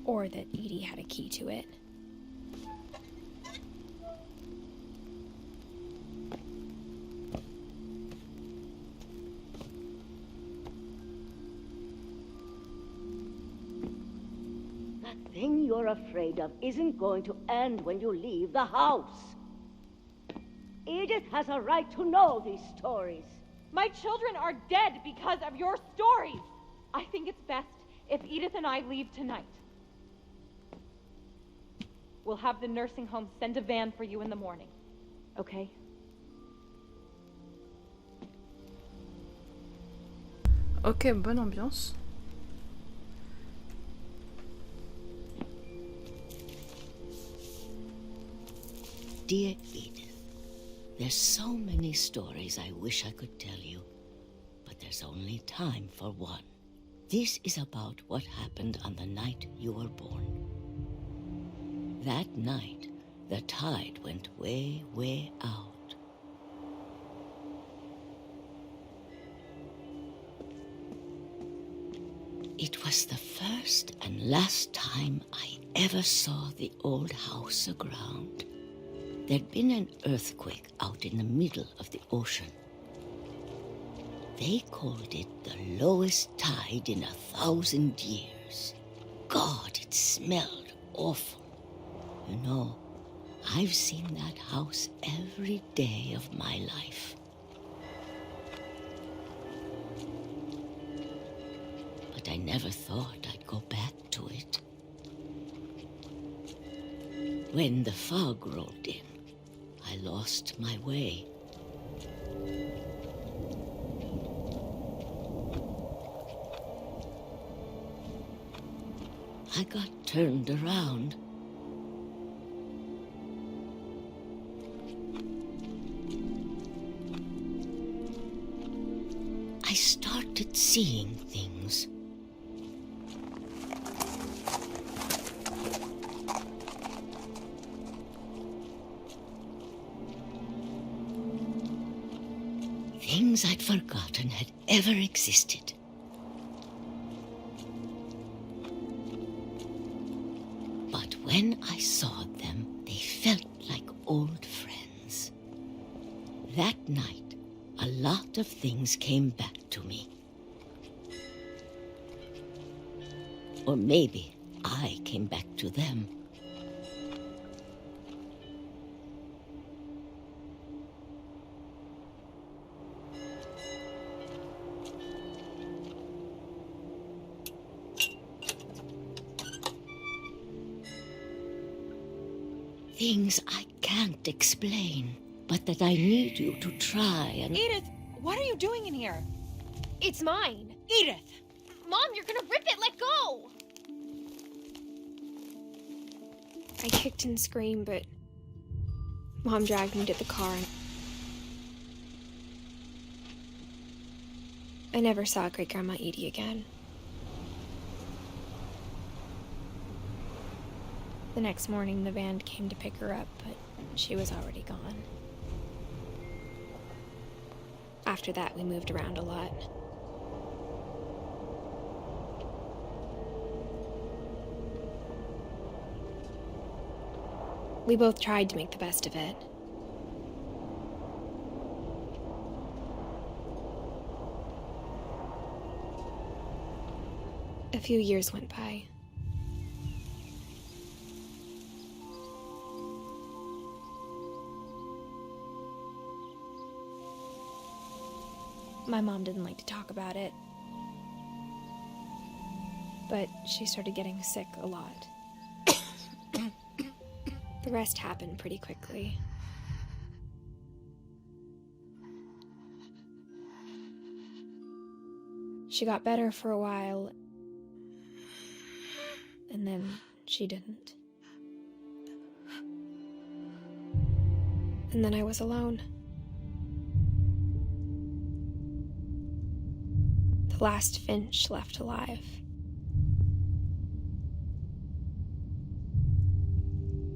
or that Edie had a key to it. The thing you're afraid of isn't going to end when you leave the house. Edith has a right to know these stories. My children are dead because of your stories. I think it's best if Edith and I leave tonight. We'll have the nursing home send a van for you in the morning, okay? Ok, bonne ambiance. Dear Edith, there's so many stories I wish I could tell you, but there's only time for one. This is about what happened on the night you were born. That night, the tide went way, way out. It was the first and last time I ever saw the old house aground. There'd been an earthquake out in the middle of the ocean. They called it the lowest tide in 1,000 years. God, it smelled awful. You know, I've seen that house every day of my life. But I never thought I'd go back to it. When the fog rolled in, I lost my way. I got turned around. I started seeing things. Things I'd forgotten had ever existed. But when I saw them, they felt like old friends. That night, a lot of things came back to me. Or maybe I came back to them. Things I can't explain, but that I need you to try and... Edith, what are you doing in here? It's mine. Edith! Mom, you're gonna rip it! Let go! I kicked and screamed, but Mom dragged me to the car and I never saw Great-Grandma Edie again. The next morning, the van came to pick her up, but she was already gone. After that, we moved around a lot. We both tried to make the best of it. A few years went by. My mom didn't like to talk about it, but she started getting sick a lot. The rest happened pretty quickly. She got better for a while, and then she didn't. And then I was alone. The last Finch left alive.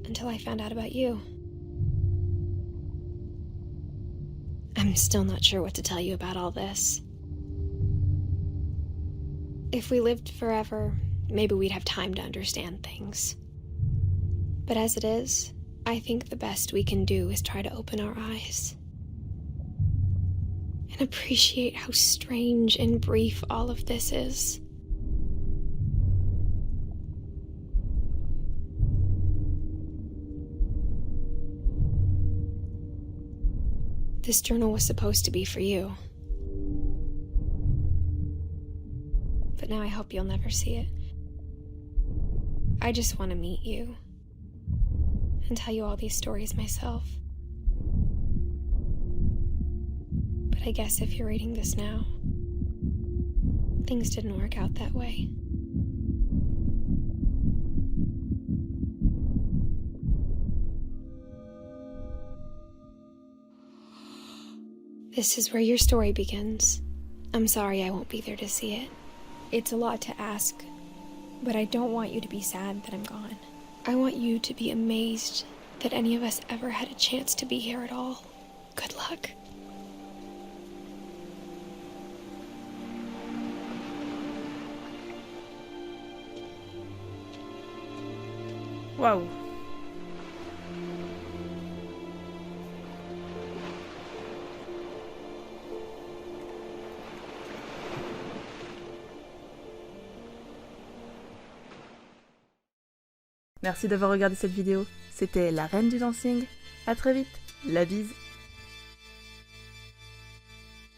Until I found out about you. I'm still not sure what to tell you about all this. If we lived forever, maybe we'd have time to understand things. But as it is, I think the best we can do is try to open our eyes. And appreciate how strange and brief all of this is. This journal was supposed to be for you. But now I hope you'll never see it. I just want to meet you and tell you all these stories myself. But I guess if you're reading this now, things didn't work out that way. This is where your story begins. I'm sorry I won't be there to see it. It's a lot to ask, but I don't want you to be sad that I'm gone. I want you to be amazed that any of us ever had a chance to be here at all. Good luck. Waouh. Merci d'avoir regardé cette vidéo. C'était la reine du dancing. À très vite. La bise.